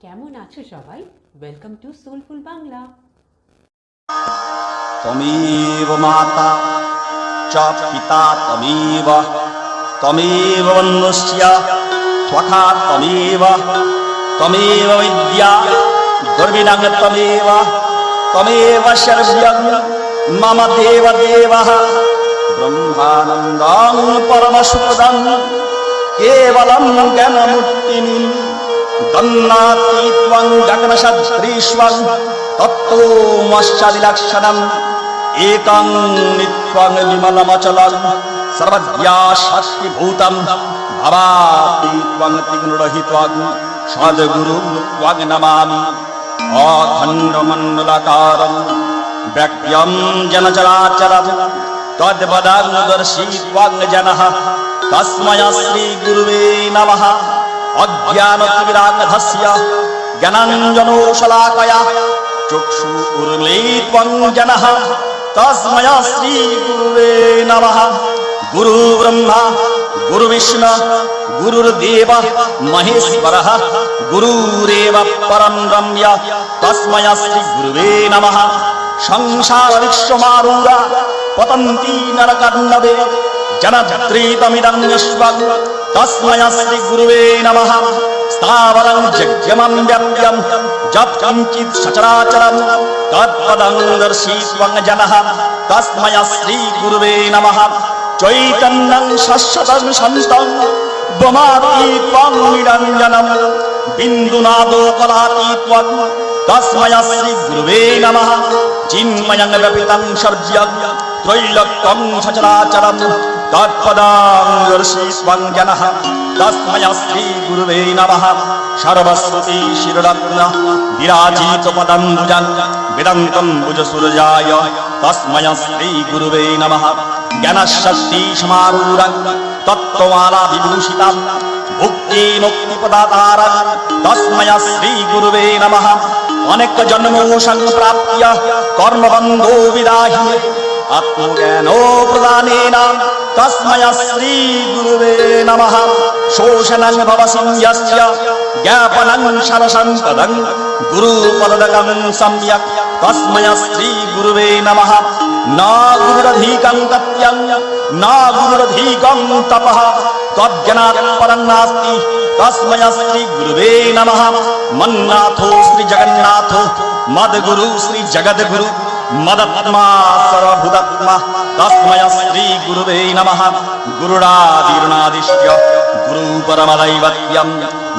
কেমন আছো সবাই? Welcome to soulful Bangla. তমেব মাতা চ পিতা তমেব তমেব বন্যস্য ত্বকা তমেব তমেব বিদ্যা দুর্বিণং তমেব তমেব শরব্যং মম দেব দেবঃ ব্রহ্মানন্দং পরমসুখদং কেবলং জ্ঞানমূর্তিঃ দন্নাতি ত্বং গগনসদৃশং তত্ত্বমস্যাদিলক্ষণম একং নিত্যং বিমলমচলং সর্বদ্যা শাস্তিভূতং ভবাতি ত্বং ত্রিগুণরহিতং সদ্গুরুং ত্বং নমামি অখণ্ডমণ্ডলাকারং ব্যক্ত্যং জনচরাচরং তদ্বদাংদর্শী ত্বং জনঃ তস্मै শ্রীগুরুবে নমঃ অজ্ঞানতিমিরান্ধস্য জ্ঞানাঞ্জনশলাকয়া চক্ষুरुन्मीलितं जनः तस्मै श्रीगुरुवे नमः। गुरु ब्रह्मा गुरु विष्णु गुरुर्देव महेश्वरः गुरुरेव परं ब्रह्म तस्मै श्रीगुरुवे नमः। संसार विश्वमारूढा पतन्ति नरकार्णवे जनधृतमिदं विश्वं तस्मै श्रीगुरुवे नमः। स्थावरं जग्यमं व्याप्यं जप किञ्चित् सचराचरं तत्पदं दर्शित्वं जनः तस्मै श्रीगुरुवे नमः। चैतन्यं शाश्वतं शान्तं ब्रह्मातीतं निरञ्जनं बिन्दुनादो कलातीतं तस्मै श्रीगुरुवे नमः। चिन्मयं व्यापितं सर्वं त्रैलोक्यं सचराचरं तत्पदं दर्शित्वं जनः तस्मै श्रीगुरुवे नमः। सर्वश्रुति शिररत्न विराजित पदम्बुजं वेदान्तं भुजसुरजाय तस्मै श्रीगुरुवे नमः। ज्ञानशक्ति समारूढं तत्त्वमाला विभूषितं भुक्ति मुक्तिप्रदातारं तस्मै श्रीगुरुवे नमः। अनेक जन्म संप्राप्य कर्मबन्धो विदाहिने आत्मज्ञानो प्रदानेन तस्मै श्रीगुरुवे नमः। शोषणं भवसंयस्य ज्ञापनं शरसम्पदं गुरुपदकं सम्यक् तस्मै श्रीगुरुवे नमः। न गुरुरधिकं तथ्यं न गुरुरधिकं तपः तज्ज्ञानात् परं नास्ति तस्मै श्रीगुरुवे नमः। मन्नाथो श्रीजगन्नाथो मद्गुरु श्रीजगद्गुरु मदत्मा सर्वभूतात्मा तस्मै श्रीगुरुवे नमः। गुरुरादिर्नादिश्य गुरु परमदैवत्यं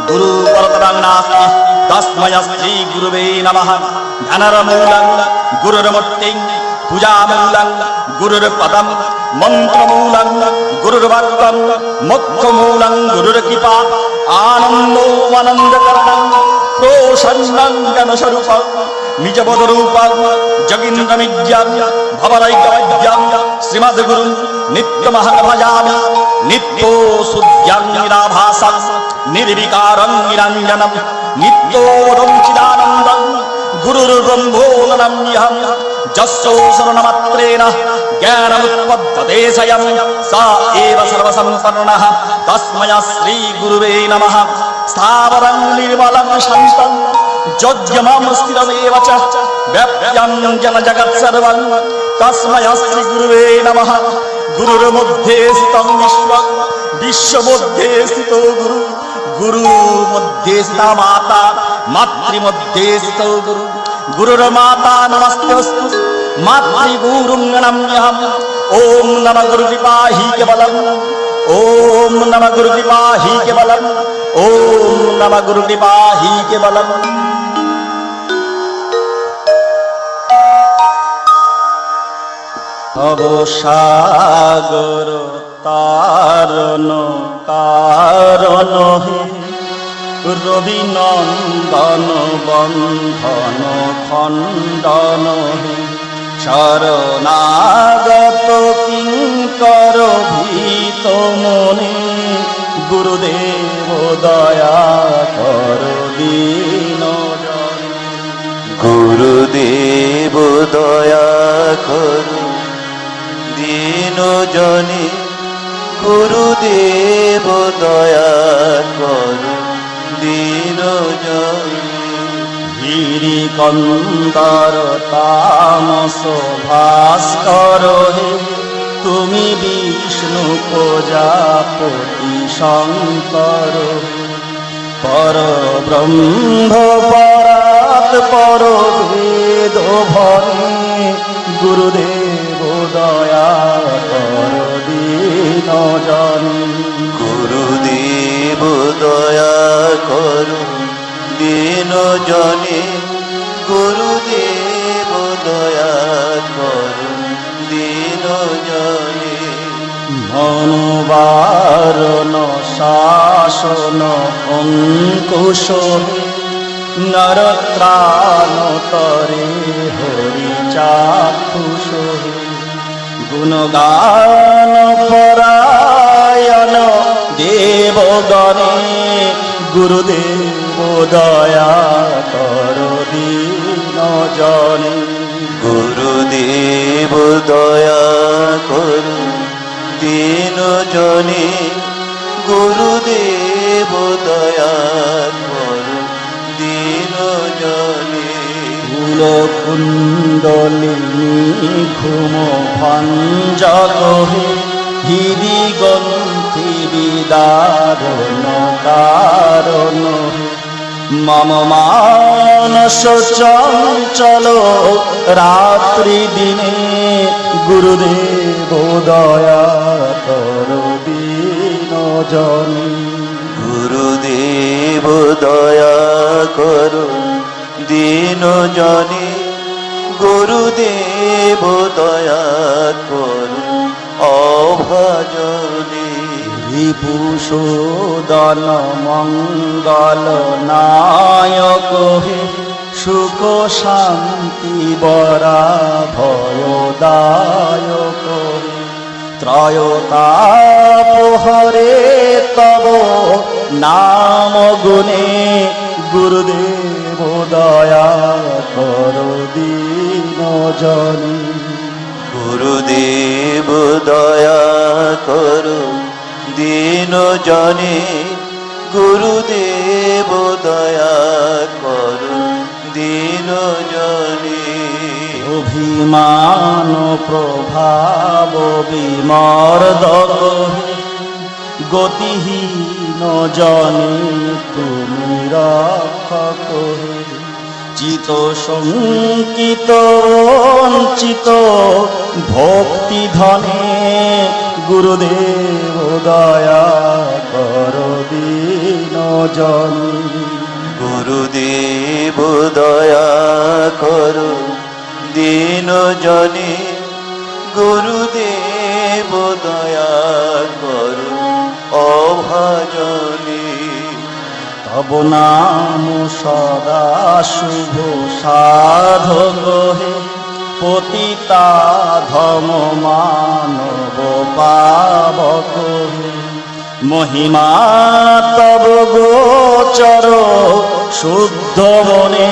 गुरु परतरं नास्ति तस्मै श्रीगुरुवे नमः। ध्यानरमूलं गुरुर्मूर्तिं पूजामूलं गुरुर्पदं मन्त्रमूलं गुरुर्वाक्यं मोक्षमूलं गुरुर्कृपा आनन्दोऽनन्दकरणं प्रसन्नं ज्ञानस्वरूपं निजबोधरूपं जगीन्द्रमिज्ञं भवनैकवैद्यं श्रीमद्गुरुं नित्यमहं भजामि। नित्यो शुद्ध्यं निराभासं निर्विकारं निरञ्जनं नित्योऽहं चिदानन्दं गुरुर्ब्रह्मो नमाम्यहं। यस्य शरणमात्रेण ज्ञानमुत्पद्यते स्वयं स एव सर्वसम्पन्नः तस्मै श्रीगुरुवे नमः। स्थावरं निर्मलं शान्तं जोज्यमं स्थिरमेव च व्याप्यं जनजगत्सर्वं तस्मै श्रीगुरुवे नमः। गुरुर्मध्ये स्थितं विश्वं विश्वमध्ये स्थितो गुरु गुरुमध्ये स्थिता माता मातृमध्ये स्थितो गुरु गुरुर्माता नमस्तेऽस्तु मातृगुरुं नमाम्यहम्। ॐ नमः गुरुकृपाहि केवलम् ॐ नमः गुरुकृपाहि केवलम् ॐ नमः गुरुकृपाहि केवलम्। अवसागर तारण कारण हे रवि नंदन बंधन खंडन हे शरणागत किंकर भीत मने गुरुदेव दया कर दीन जने गुरुदेव दया कर दीन जने गुरुदेव दया कर दीन জনে গিরিকন্দর তামস ভাস্কর হে তুমি বিষ্ণু প্রজাপতি শঙ্কর পর ব্রহ্ম পরাৎ পর বেদ ভরে গুরুদেব দয়া কর দীন জনে গুরুদেব দয়া করো দীন জনে গুরুদেব দয়া করো দীন জনে মনোবারণ শাসন অঙ্কুশ নরত্রাণ তরে হরি চাক্ষুষ গুণগান পরায়ণ দেবগণে গুরুদেব দয়া কর দীন জনে গুরুদেব দয়া কর দীন জনে গুরুদেব দয়া কর দীন জনে কুল কুণ্ডলিনী ঘুম ভঞ্জক হৃদি গ্রন্থি বিদারণ কারণ মম মানস চঞ্চল রাত্রি দিনে গুরুদেব দয়া কর দীন জনে গুরুদেব দয়া কর দীন জনে গুরুদেব দয়া কর অভজনে রিপুসূদন মঙ্গল নায়ক হে সুখ শান্তি বরা ভয়দায়ক ত্রয়তাপহরে তব নাম গুণে গুরুদেব দয়া কর দীন জনে গুরুদেব দয়া কর দীন জনে গুরুদেব দয়া কর দীন জনে অভিমান প্রভাব বিমর্দক গতিহীন জনে তুমি রক্ষক চিত শঙ্কিত বঞ্চিত ভক্তি ধনে গুরুদেব দয়া কর দীন জনে গুরুদেব দয়া কর দীন জনে গুরুদেব দয়া কর অভজনে তব নাম সদা শুভ সাধক হে পতিতা ধম মানব পাবক হে মহিমা তব গোচর শুদ্ধ মনে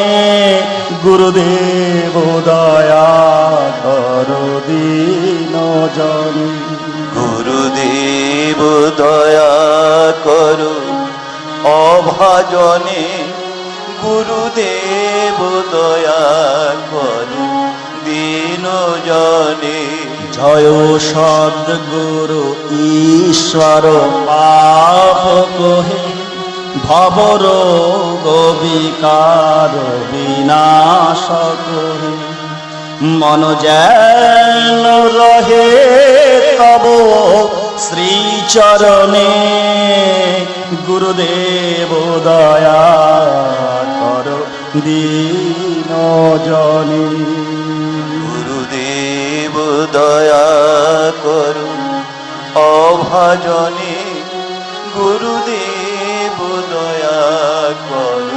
গুরুদেব দয়া কর দীন জনে গুরুদেব দয়া কর অভজনে গুরুদেব দয়া কর দীন জনে জয় সদ্গুরু ঈশ্বর পাপ কহে ভবরোগ বিকার বিনাশ কহে মন যেন রহে তব শ্রীচরণে গুরুদেব দয়া কর দীন জনে গুরুদেব দয়া কর অভজনে গুরুদেব দয়া কর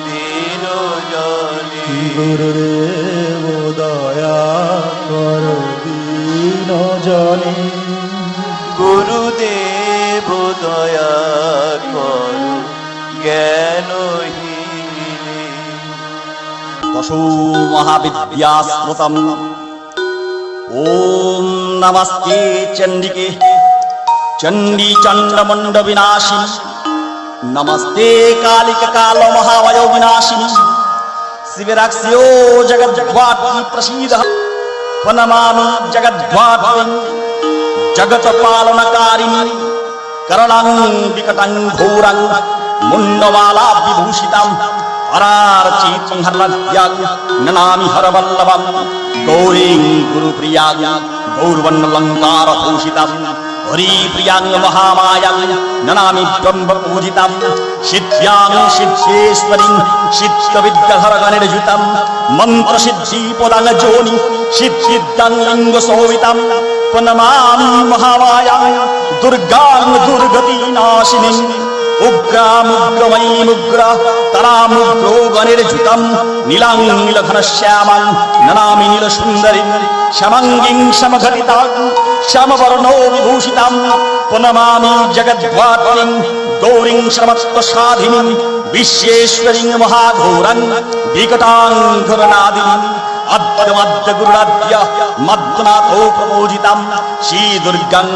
দীন জনে গুরুদেব দয়া কর দীন জনে গুরুদেব দয়া কর জ্ঞানহীনে দশো মহাবিদ্যাস্মৃতম ওম নমস্তে চণ্ডিকে চণ্ডী চণ্ডমুণ্ড বিনাশিনী नमस्ते कालिक काल महावयो विनाशिनी शिविराक्ष्यो जगद्वाटी प्रसीद प्रणमामि जगद्वाटी जगत पालनकारिणी करणां विकटं घोरं मुण्डमाला विभूषितं हरार्चितं हरद्यां ननामि हरवल्लभं गौरीं गुरुप्रियां गौरवन्नलङ्कारभूषितं हरिप्रियां महामायां ननामि ब्रह्मपूजितं सिद्ध्यां सिद्धेश्वरीं सिद्धविद्याधरगणनिर्जितं मन्त्रसिद्धिपदां जोनि सिद्धिदं लिङ्गशोभितं प्रणमामि महामायां दुर्गां दुर्गतिनाशिनीं उग्रामुग्रमयीमुग्र तरामुग्रो गणिर्जितं नीलां नीलघनश्यामां ननामि नीलसुन्दरीं श्यामाङ्गीं समघटितां श्यामवर्णो विभूषितां प्रणमामि जगद्धात्रीं गौरीं सर्वत्वसाधिनीं विश्वेश्वरीं महाघोरं विकटां घोरनादिनीं अद्यमद्य गुरुराध्य मद्नाथो प्रपूजितं श्रीदुर्गां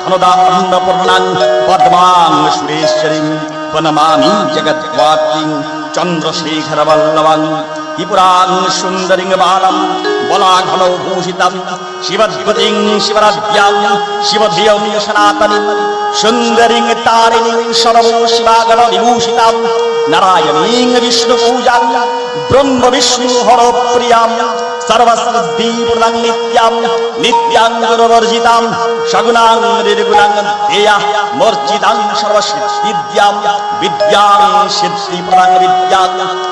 धनदा अन्नपूर्णां पद्मां सुरेश्वरीं प्रणमामि जगद्धात्रीं चन्द्रशेखरवल्लभां त्रिपुरां सुन्दरीं बालां बलाघनो भूषितं शिवद्वतीं शिवराध्यां शिवधियं सनातनीं सुन्दरीं तारिणीं सर्वो शिवागण विभूषितां नारायणीं विष्णुपूजां ब्रह्म विष्णु हरप्रियां सर्वसिद्धिप्रदां नित्यां नित्यां गुरुवर्जितां सगुणां निर्गुणां ध्येया मूर्छितां सर्वसिद्धिद्यां विद्यां सिद्धिप्रदां विद्यां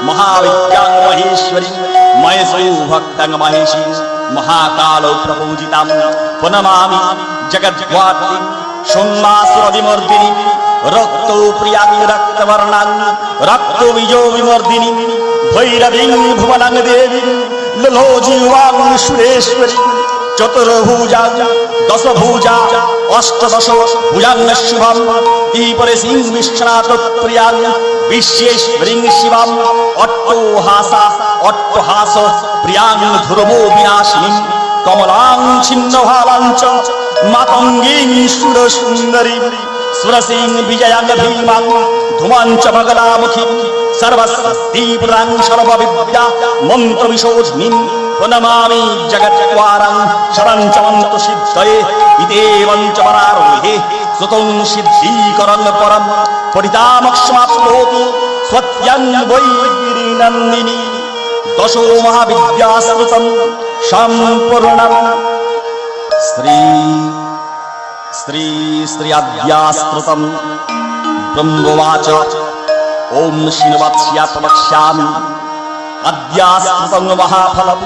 महाविद्यां महेश्वरीं महेशो भक्तं महेशी महाकालो प्रपूजितां प्रणमामि जगद्धात्रीं सोन्नासुरविमर्दिनीं रक्तप्रियां रक्तवर्णां रक्तबीजो विमर्दिनीं भैरवीं भुवनां देवीं ललोजीवां सुरेश्वरीं चतुर्भुजां दशभुजा अष्टदश भुजां शुभां दीपरसीं विश्वनाथप्रियां विश्वेश्वरीं शिवां अट्टहास प्रियां ध्रुवो विनाशिनीं कमलां छिन्नभालां च मातङ्गीं सुरसुन्दरीं सुरसीं विजयां भीमां धूमां च बगलामुखीं सर्वसिद्धिप्रदां सर्वविद्या मन्त्रविशोधिनीं प्रणमामि जगद्वारां शरं च मन्त्रसिद्धये इत्येवं च वरारोहे सुतं सिद्धीकरं परं पठितामक्षमाप्नोतु स्वत्यं वैगिरिनन्दिनी दशो महाविद्यास्मृतं सम्पूर्णं श्री अद्यास्मृतं ब्रह्मवाच ओम श्रीनिवास्यात्मक्ष्यामि अद्यास्मृतं महाफलं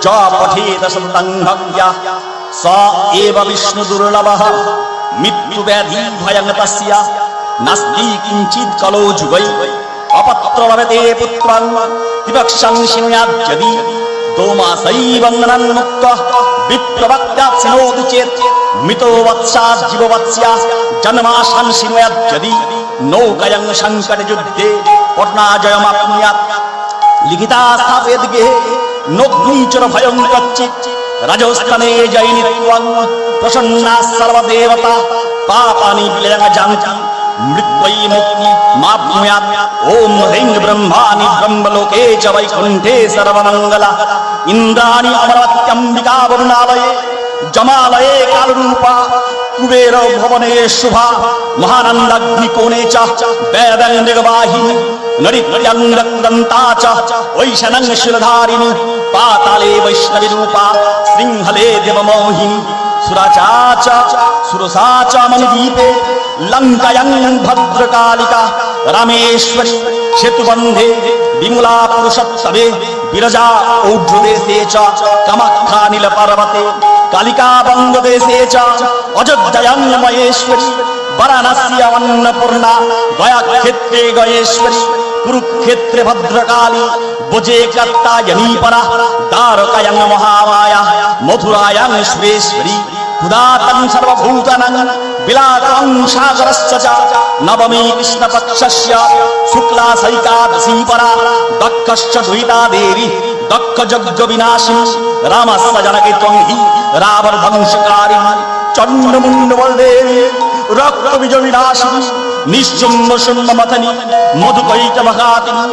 ज पठेत सततं भक्त्या स एव विष्णुदुर्लभः मृत्युव्याधिभयं तस्य नास्ति किञ्चित् कलो जुगै अपत्रलभते पुत्रं विवक्षं शृणुयाद्यदि दोमासैवन्दनन्मुक्तः विप्रवक्त्यात् शृणोति चेत् मितो वत्सात् जीववत्स्या जन्माशं शृणुयाद्यदि नौकयं संकटयुद्धे पट्नाजयमाप्नुयात् लिखिता स्थापयेत् गेहे नोग्नीचर भयं कच्चित् रजोस्तने जयिनित्वं प्रसन्नाः सर्वदेवता पापानि विलयञ्जान्ति मृत्यै मुक्ति माप्नुयात् ॐ ह्रीं ब्रह्माणि ब्रह्मलोके च वैकुण्ठे सर्वमङ्गला इन्द्राणि अमरवत्यम्बिका वरुणालये जमालये कालरूपा कुबेर भवने शुभा महानन्दाग्निकोणे च वेदनिर्वाहिनी नरित्र्यं रक्तदन्ता च वैशनं शिरधारिणी पाताले वैष्णवी रूपा सिंहले देवमोहिनी सुराचा च सुरसा च मणिदीपे लङ्कायां भद्रकालिका रामेश्वरी सेतुबन्धे विमला पुरुषोत्तमे विरजा औढ्रदेशे च कामाख्यानीलपर्वते कालिका बङ्गदेशे च अयोध्यायां महेश्वरी वाराणसी अन्नपूर्णा गयाक्षेत्रे गयेश्वरी कुरुक्षेत्रे भद्रकाली भुजे कात्यायनी परा द्वारकायां महामाया मथुरायां सुरेश्वरी उदातं सर्वभूतानां विलासं सागरस्य च नवमी कृष्णपक्षस्य शुक्ला सैकादशी परा दक्षश्च द्वैता देवी दक्षयज्ञविनाशिनी रामस्य जनके त्वं हि रावणवंशकारिणी चण्डमुण्डबलदेवी रक्तबीजविनाशिनी নিশ্চুম্ব শূন্য মথনি মধুকৈট মহাতিনি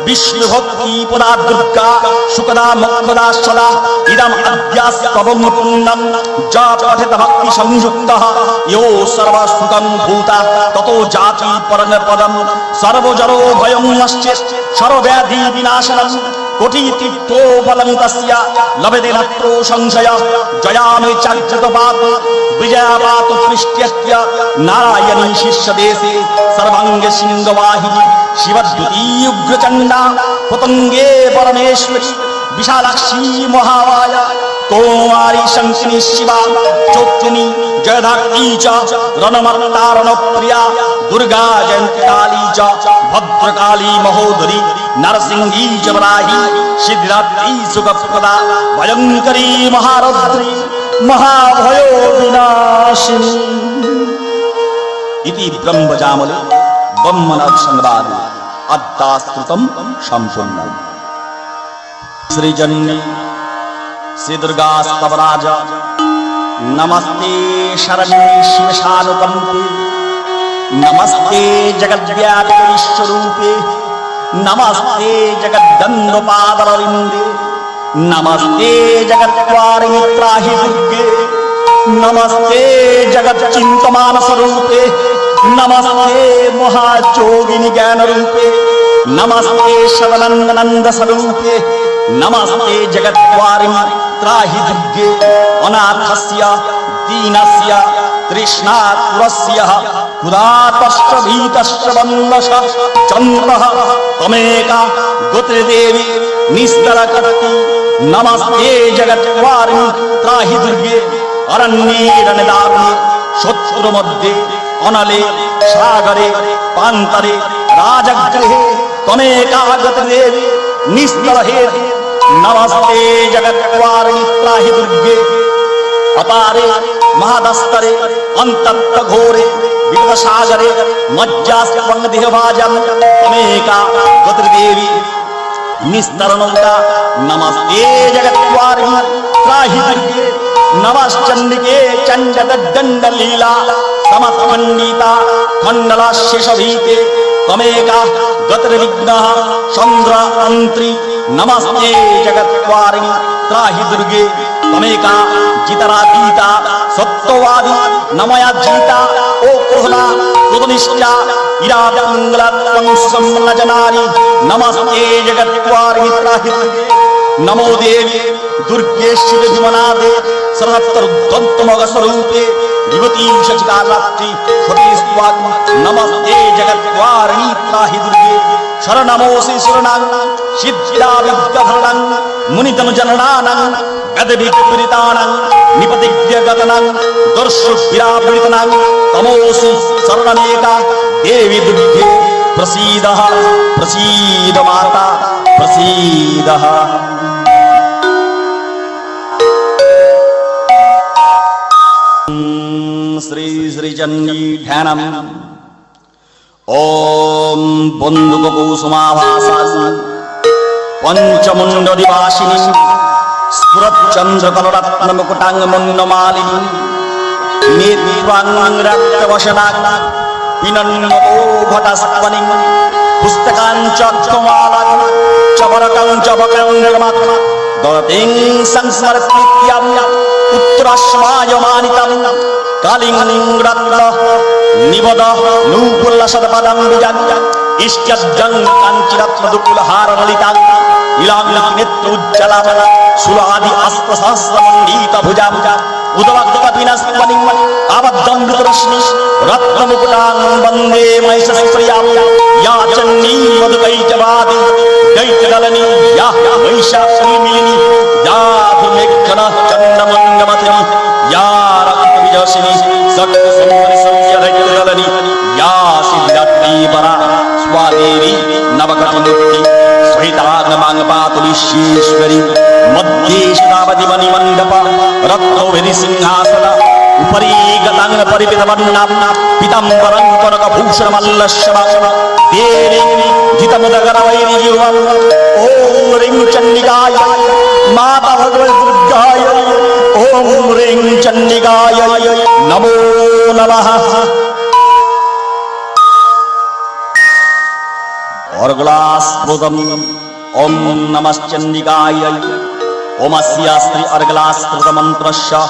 বিষ্ণু ভক্তি পদা দুর্গা সুকদা মক্ষদা সদা ইদম অদ্যাস্তবম পুণ্যম যা পঠেত ভক্তি সংযুক্তঃ ইয়ো সর্বসুখং ভূতা ততো জাতি পরম পদম সর্বজরো ভয়ং নশ্চে সর্বব্যাধি বিনাশনম কোটি তীর্থো ফলং তস্য লভতে নাত্রো সংশয় জয়ামে চার্যতপাত বিজয়াপাত পৃষ্ঠ্যস্য নারায়ণী শীর্ষদেশে সর্বাঙ্গে সিংহবাহিনী শিবদ্যুতি উগ্রচণ্ডা পতঙ্গে পরমেশ্বরী বিশালাক্ষী মহামায়া কৌমারী শঙ্কিনী শিবা চোত্রিনী জয়ধাত্রী চ রণমর্তারণ প্রিয়া দুর্গা জয়ন্তী কালী চ ভদ্রকালী মহোদরী নরসিংহী চ বরাহি সিদ্ধিদাত্রী সুখপ্রদা ভয়ঙ্করী মহারৌদ্রী মহাভয় বিনাশিনী ইতি ব্রহ্মজামলে ব্রহ্মণাদ সংবাদ আদ্যাস্তুতম সম্পূর্ণম। শ্রীজন্যে শ্রী দুর্গা স্তবরাজ নমস্তে শরণ্যে শিবশানুকম্পে নমস্তে জগদ্ব্যাপি বিশ্বরূপে নমস্তে জগদ্দণ্ডপাদারবিন্দে নমস্তে জগত্তারিণী ত্রাহি দুর্গে নমস্তে জগচ্চিন্তমান স্বরূপে নমস্তে মহাযোগিনী জ্ঞান রূপে নমস্তে সদানন্দ স্বরূপে নমস্তে জগত্তারিণী ত্রাহি দুর্গে অনাথস্য দীনস্য তৃষ্ণাতুরস্য ক্ষুধার্তস্য ভীতস্য বন্দশ চন্দ্রঃ ত্বমেকা গোত্রদেবী নিস্তরকর্তি নমস্তে জগত্তারিণী ত্রাহি দুর্গে অরণ্যে রণদারুণে শত্রু মধ্যে অনলে সাগরে পান্তরে রাজগৃহে ত্বমেকা গোত্রদেবী নিস্তরহে নমস্তে জগত্তারিণী ত্রাহি দুর্গে अपारे महादस्तरे अंतत्त घोरे विगत सागरे मज्जास्वंग देहभाजम तमेका गोत्रदेवी निस्तरणौका नमस्ते जगत्तारिणी त्राहि दुर्गे नमश्चंडिके चंडदंड लीला समत्मंडिता खंडला शेषभीते तमेका गोत्रविघ्नः चंद्र अंत्री नमस्ते जगत्तारिणी त्राहि दुर्गे तमेका जितरातीता सत्ववादी नमया जीता ओ कोहना कृतनिष्ठा इरादमंगलत्वं सम्मजनानि नमस्ते जगत्तारिणी त्राहि दुर्गे नमो देवी दुर्गे शिवभिमनादे सर्वतरुद्धन्तमग स्वरूपे विभूति शचिकालात्रि फटिस्वाग नमस्ते जगत्तारिणी त्राहि दुर्गे शरणमोऽसि शरणां सिद्धिदाविद्यभरणं मुनितनुजननानां गदभिक्रीतानां निपतिग्यगतनां दर्शुभिरावृतनां तमोऽसि शरणमेका देवी दुर्गे प्रसीदः प्रसीद माता प्रसीदः। श्री श्रीचन्नी ध्यानम् ॐ बन्दुककुसुमाभासां पञ्चमुण्डदिवासिनीं स्फुरच्चन्द्रकलरत्नमुकुटां मुण्डमालिनीं नेत्वां रक्तवशनां पिनन्नतो भटस्वनिं पुस्तकां चक्रमालां चबरकं चबकं दतिं संस्मर्त्यां पुत्राश्वायमानितं कालिङ्गरत्न निबद नूपुल्लसदपदं विजन् इष्टजं काञ्चिरत्नदुकुलहारललितां इलाङ्गनेत्रोज्ज्वलां सुरादि अस्त्रसहस्रमण्डितभुजां उदवक्तपिनस्वनिं आबद्धं मृतरश्मि रत्नमुकुटां वन्दे महिषप्रियां या चण्डी मधुकैटवादी दैत्यदलनी या महिषासुरमिलिनी या धूमेक्षणः चण्डमण्डमथिनी या रक्तविजयसिनी सक्तसुन्दरिसंज्ञदैत्यदलनी या सिद्धिदात्री परा स्वादेवी नवकटिमुक्ति सहिताङ्गमाङ्गपातु विश्वेश्वरी मध्ये शितावतिमणिमण्डप रत्नोभिरिसिंहासन उपरि गताङ्ग परिपितवर्णां पीताम्बरं कनकभूषणमल्लश्रवं देवीं जितमुदगरवैर्युवम् ॐ ह्रीं चण्डिकाय माता भगवद्दुर्गाय ॐ ह्रीं चण्डिकाय नमो नमः। अर्गलास्पृतम् ॐ नमश्चण्डिकायै ओमस्य श्री अर्गलास्पृतमन्त्रस्य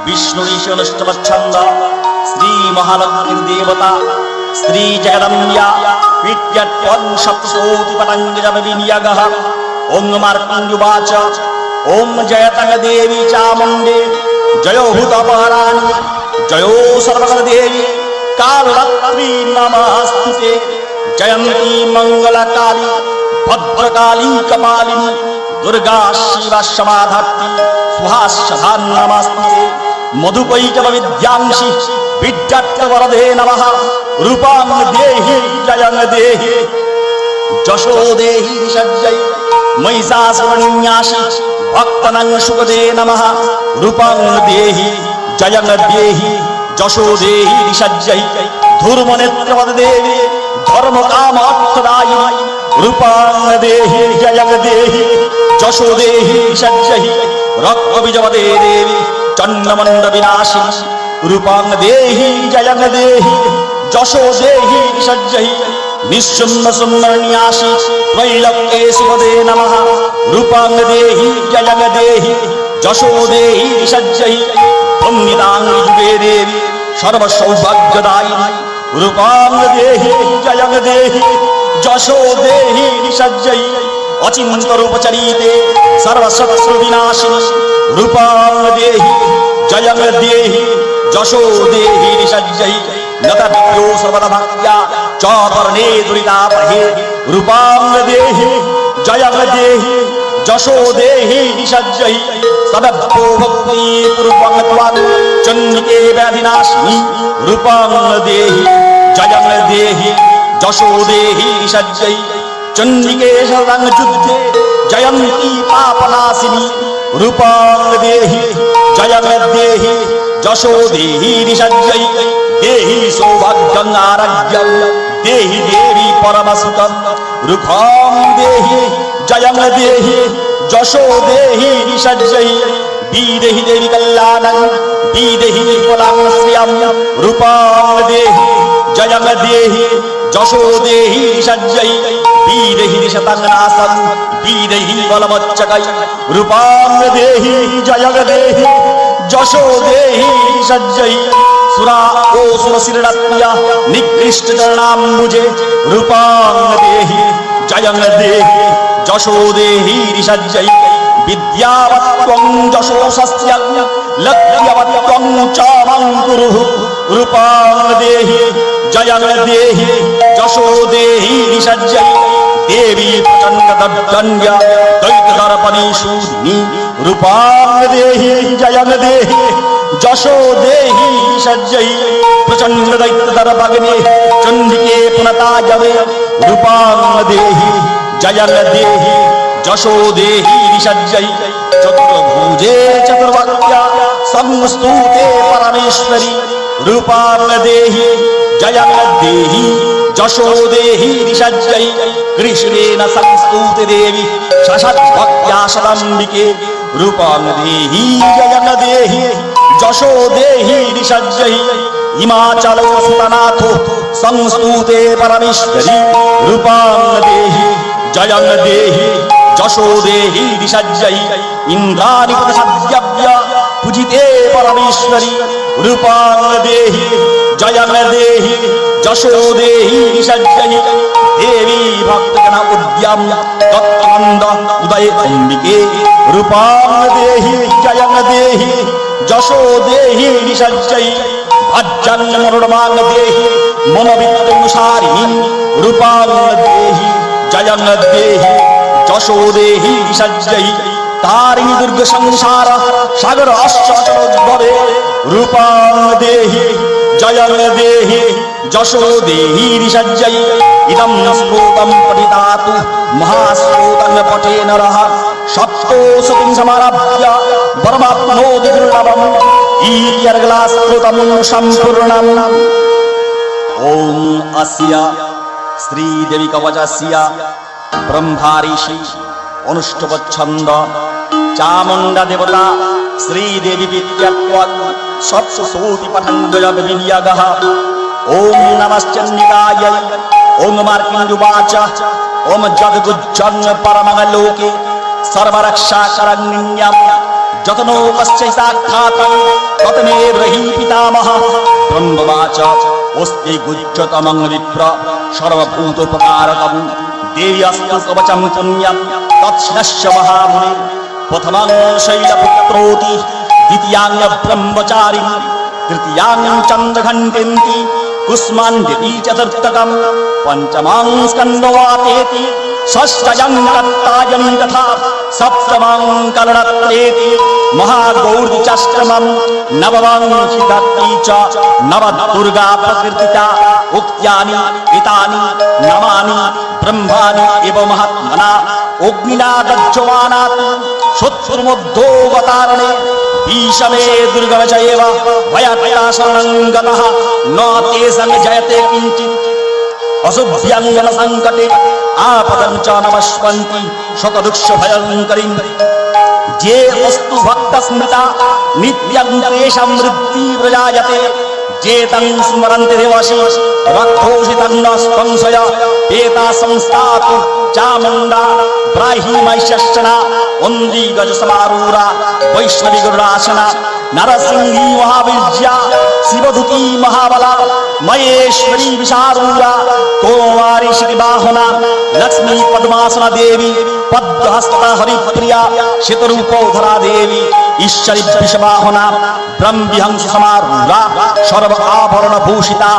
विष्णुरीशनुष्टवच्छन्द श्री महालक्ष्मीर्देवता श्री जगदम्ब्या विद्यत्वं सप्तकोटिपतङ्गजपविनियगः ॐ मार्कण्डुवाच ॐ जयतङ्गदेवी चामुण्डे जयो भूतपहराणि जयो सर्वगणदेवी कालरात्रि नमस्ते जयन्ती मंगलकाली भद्रकाली कपालिनी दुर्गा शिवा समाधात्री सुहास्यधा नमस्ते मधुपैटव विद्यांशी विद्यार्थवरदे नमः रूपां देहि जयं देहि जशो देहि सज्जै महिषासुरन्यासी भक्तनं सुखदे नमः रूपां देहि जयं देहि जशो देहि सज्जै धूर्मनेत्रवद देवी धर्म काम अर्थदायिनी रूपां देहि जयं देहि जशो देहि सज्जै रक्तबीजवदे देवी चण्डमण्ड विनाशिनी रूपां देहि जयं देहि जशो देहि सज्जै निश्चुम्न सुन्दरन्यासी त्रैलोक्येशुपदे नमः रूपां देहि जयं देहि जशो देहि सज्जै पुण्यदाङ्गी जुगे देवी सर्वसौभाग्यदायिनी रूपां देहि जयं देहि जशो देहि सज्जै अचिन्त्यरूपचरिते सर्वशत्रुविनाशिनी रूपां देहि जयं देहि जशो देहि सज्जै नतभ्यो सर्वभक्त्या च पर्णे दुरितापहे रूपां देहि जयं देहि जशो देहि सज्जै सदभ्यो भक्ति पूर्वं त्वां चण्डिके व्याधिनाशिनी रूपां देहि जयं देहि जशो देहि सज्जै चण्डिके शरणं युद्धे जयन्ती पापनाशिनी रूपां देहि जयं देहि जशो देहि सज्जै देहि सौभाग्यं आरोग्यं देहि देवी परमसुखं रूपां देहि जयं देहि जशो देहि सज्जै बीदेहि देवी कल्याणं बीदेहि फलं श्रियं रूपां देहि जयं देहि जशो देहि सज्जै बीदेहि शतं नाशं बीदेहि बलमच्चकै रूपां देहि जयं देहि जशो देहि सज्जै सुरा ओ सुरशिररत्या निकृष्टचरणाम्बुजे रूपां देहि जयं देहि जशो देहि सज्जै विद्यावत्त्वं जशो शस्त्यं लक्ष्यवत्त्वं च मं कुरु रूपां देहि जयं देहि जशो देहि सज्जै देवी प्रचण्डदण्ड्या दैत्यदर्पणीशूलिनी रूपां देहि जयं देहि जशो देहि सज्जै प्रचण्डदैत्यदर्पग्ने चण्डिके पुनतायवे रूपां देहि जयं देहि जशो देहि सज्जै चतुर्भुजे चतुर्भक्त्या संस्तुते परमेश्वरी रूपां देहि जयं देहि जशो देहि सज्जै कृष्णेन संस्तुते देवी सशद्भक्त्या शरम्बिके रूपां देहि जयं देहि जशो देहि सज्जै हिमाचलो सुतनाथो संस्तुते परमेश्वरी रूपां देहि जयं देहि जशो देहि सज्जै इंद्राणि सद्यव्य पूजिते परमेश्वरी रूपां देहि जयं देहि जशो देहि सज्जै देवी भक्तगण उद्यम तत्त्वनन्द उदय अम्बिके रूपां देहि जयं देहि जशो देहि सज्जै भज्जन् मनोरमां देहि मनोवित्तनुसारिणी रूपां देहि जयं देहि जशो देहि सज्जै तारिणी दुर्ग संसार सागर अश्चलोद्भवे रूपां देहि जयं देहि जशो देहि सज्जै इदं श्लोकं पठितातु महाश्लोकं पठे नरः सप्तोषतिं समारभ्य परमाप्नोति दुर्लभम् इति अर्गलास्पृतं सम्पूर्णम् ॐ अस्य श्रीदेवी कवचस्य ब्रह्माऋषि अनुष्टुप्छन्द चामुण्डा देवता श्रीदेवी विद्यात्वं सप्तकोटिपतङ्गजपविनियगः ॐ नमश्चण्डिकायै ओम मार्किंडुवाच ओम जगदुज्जन परमलोके सर्वरक्षाकरण्यं जतनो कस्य साक्षातं ततमेव हि पितामह ब्रह्मवाच ओस्ते गुज्जतमं विप्र सर्वभूतोपकारकं देवी अस्तु कवचं पुण्यं तत्स्नश्य महामुने प्रथमं शैलपुत्रोति द्वितीयां ब्रह्मचारिणी तृतीयां चन्द्रघण्टेन्ति कुष्माण्डती चतुर्थकं पञ्चमं स्कन्दवातेति षष्ठं कत्तायं तथा सप्तमं कलनत्रेति महागौर्दिचाष्टमं नवमं सिद्धि च नवदुर्गा प्रकृतिता उक्त्यानि एतानि नामानि ब्रह्माणि एव महात्मना अग्निना दज्जमानात् शत्रुमुद्धोऽवतारणे ईशमे दुर्गम च एव भयत्या शरणं गतः न तेषां जयते किञ्चित् अशुभ्यङ्गन संकटे आपदं च नमस्वन्ति शोकदुःख भयङ्करीं ये वस्तु भक्त स्मृता नित्यं तेषां वृद्धिर्जायते ये तं स्मरन्ति देवशि रक्षोषितं न संशय एता संस्थातु चामुण्डा ब्राह्मीमैश्यश्चना ओन्दी गजसमारूढा वैष्णवी गरुडासना नरसिंही महाविज्या शिवधुती महाबला महेश्वरी विशारूढा कुमारी श्रीबाहुना लक्ष्मी पद्मासना देवी पद्महस्ता हरिप्रिया शीतरूपोधरा देवी ईश्वरी विषबाहुना ब्रह्मविहंस समारूढा सर्व आभरण भूषिता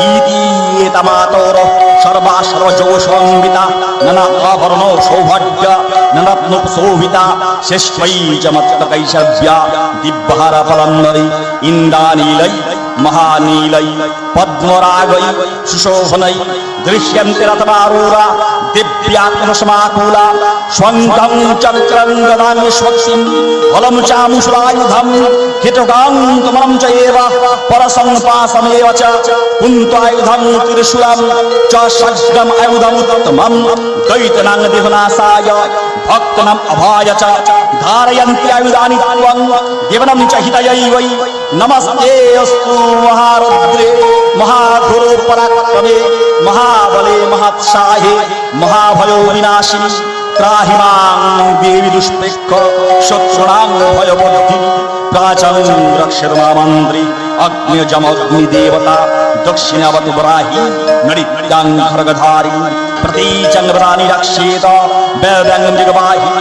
इति एतमातोर सर्वा सर्वजोषोन्विता नना आभरणो सौभाग्य ननत्नुपशोभिता शेष्वै च मत्तकैशव्या दिव्यहार फलन्नरी इन्द्रानीलै महानीलै पद्मरागै सुशोभनै दृश्यन्ते रथमारूढा दिव्यात्मसमाकुला स्वङ्गं चक्रं गदां स्वक्षिं फलं चामुषायुधं किटकां कमलं च एव परसंपासमेव च कुन्त्वायुधं त्रिशूलं च षड्गम् आयुधमुत्तमं दैत्यनां देहनाशाय भक्तानाम् अभाय च धारयन्ति आयुधानि त्वं देवनं च हितयै वै नमस्ते अस्तु महारुद्रे महाघोर पराक्रमे महाबले महत्साहे महाभयो विनाशिनी त्राहि मां देवी दुष्प्रेक्ष शत्रूणां भयबुद्धिः प्राचं रक्षतु मामन्त्री अग्निजमग्निदेवता दक्षिणावतु बराहि नडित्यां खड्गधारी प्रतीचं व्रतानि रक्षेत वेदं मृगवाहि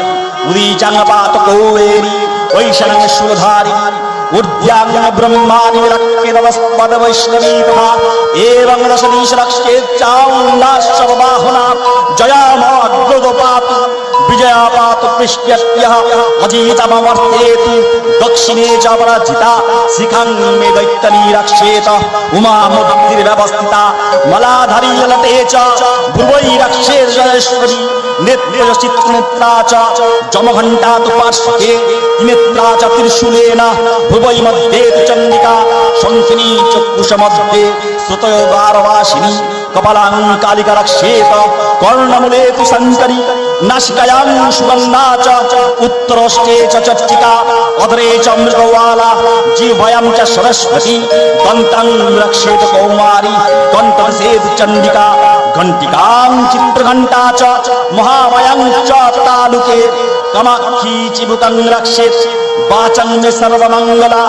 उदीचं पातकोवेरी वैशनं शूलधारी उद्यान ब्रह्माणि विलक्ष्यतवस्पद वैष्णवी तथा एवं दशदीश रक्षेत् चामुण्डाश्वबाहुना जयामाग्रदपातु विजयापातु पृष्ट्यत्यः अजितमवर्तेतु दक्षिणे च पराजिता शिखं मे दैत्यनी रक्षेत उमामुद्रिव्यवस्थिता मलाधरी ललते च भ्रुवै रक्षेर्जयेश्वरी नेत्रचित्नेत्रा च जमघण्टा तु पार्श्वे नेत्रा च त्रिशूलेन भुवै मध्ये तु चण्डिका शङ्खिनी चक्षुषमध्ये श्रुतयो गारवासिनी कपालां कालिका रक्षेत कर्णमूले तु शङ्करी नासिकायां सुगन्धा च उत्तरोष्टे च चर्चिका अधरे च मृगवाला जिह्वायां च सरस्वती दन्तं रक्षेत कौमारी कण्ठसेतु चण्डिका घण्टिकां चित्रघण्टा च महामयं च तालुके कमाक्षी चिबुकं रक्षेत् वाचं मे सर्वमङ्गला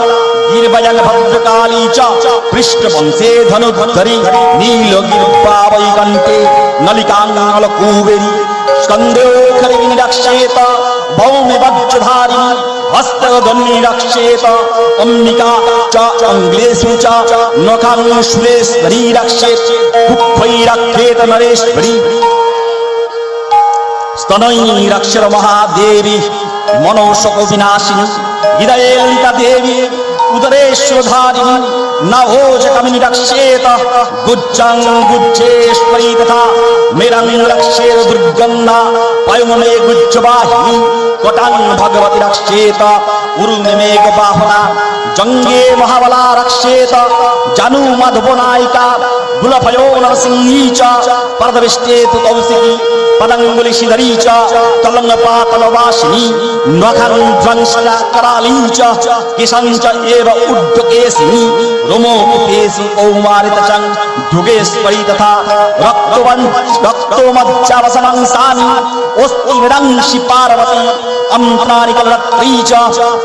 गिर्वयं भद्रकाली च पृष्ठवंशे धनुधरी नीलगिर्वा वैकण्ठे नलिकाङ्गलकुबेरी स्कन्धे खड्गेन रक्षेत भौमि वज्रधारिणी हस्तगन्नि रक्षेत अम्बिका च अङ्गलेषु च नखां सुरेश्वरी रक्षेत् कुक्वै रक्षेत नरेश्वरी स्तनै रक्षर महादेवी मनोशोक विनाशिनी हृदये ललिता देवी उदरेश्वरधारिणी नभोजकमिनी रक्षेत गुज्जं गुज्जेश्वरी तथा मेरं रक्षेत दुर्गन्धा पयोमे गुज्जवाहिनी कटां भगवती रक्षेत उरुमे मेघबाहुना जङ्गे महाबला रक्षेत जानु मधुवनायिका गुलफयो नरसिंही च परदविष्टेतु कौशिकी पदंगुली शिधरी च तलंगपातलवासिनी नखरुध्वंसया कराली च किशं च एव उड्डकेशिनी रोमोकुपेशि कौमारितचं धुगेश्वरी तथा रक्तोमज्जावसनंसानि ओस्तिविडंसि पार्वती अम्त्राणि कलरत्री च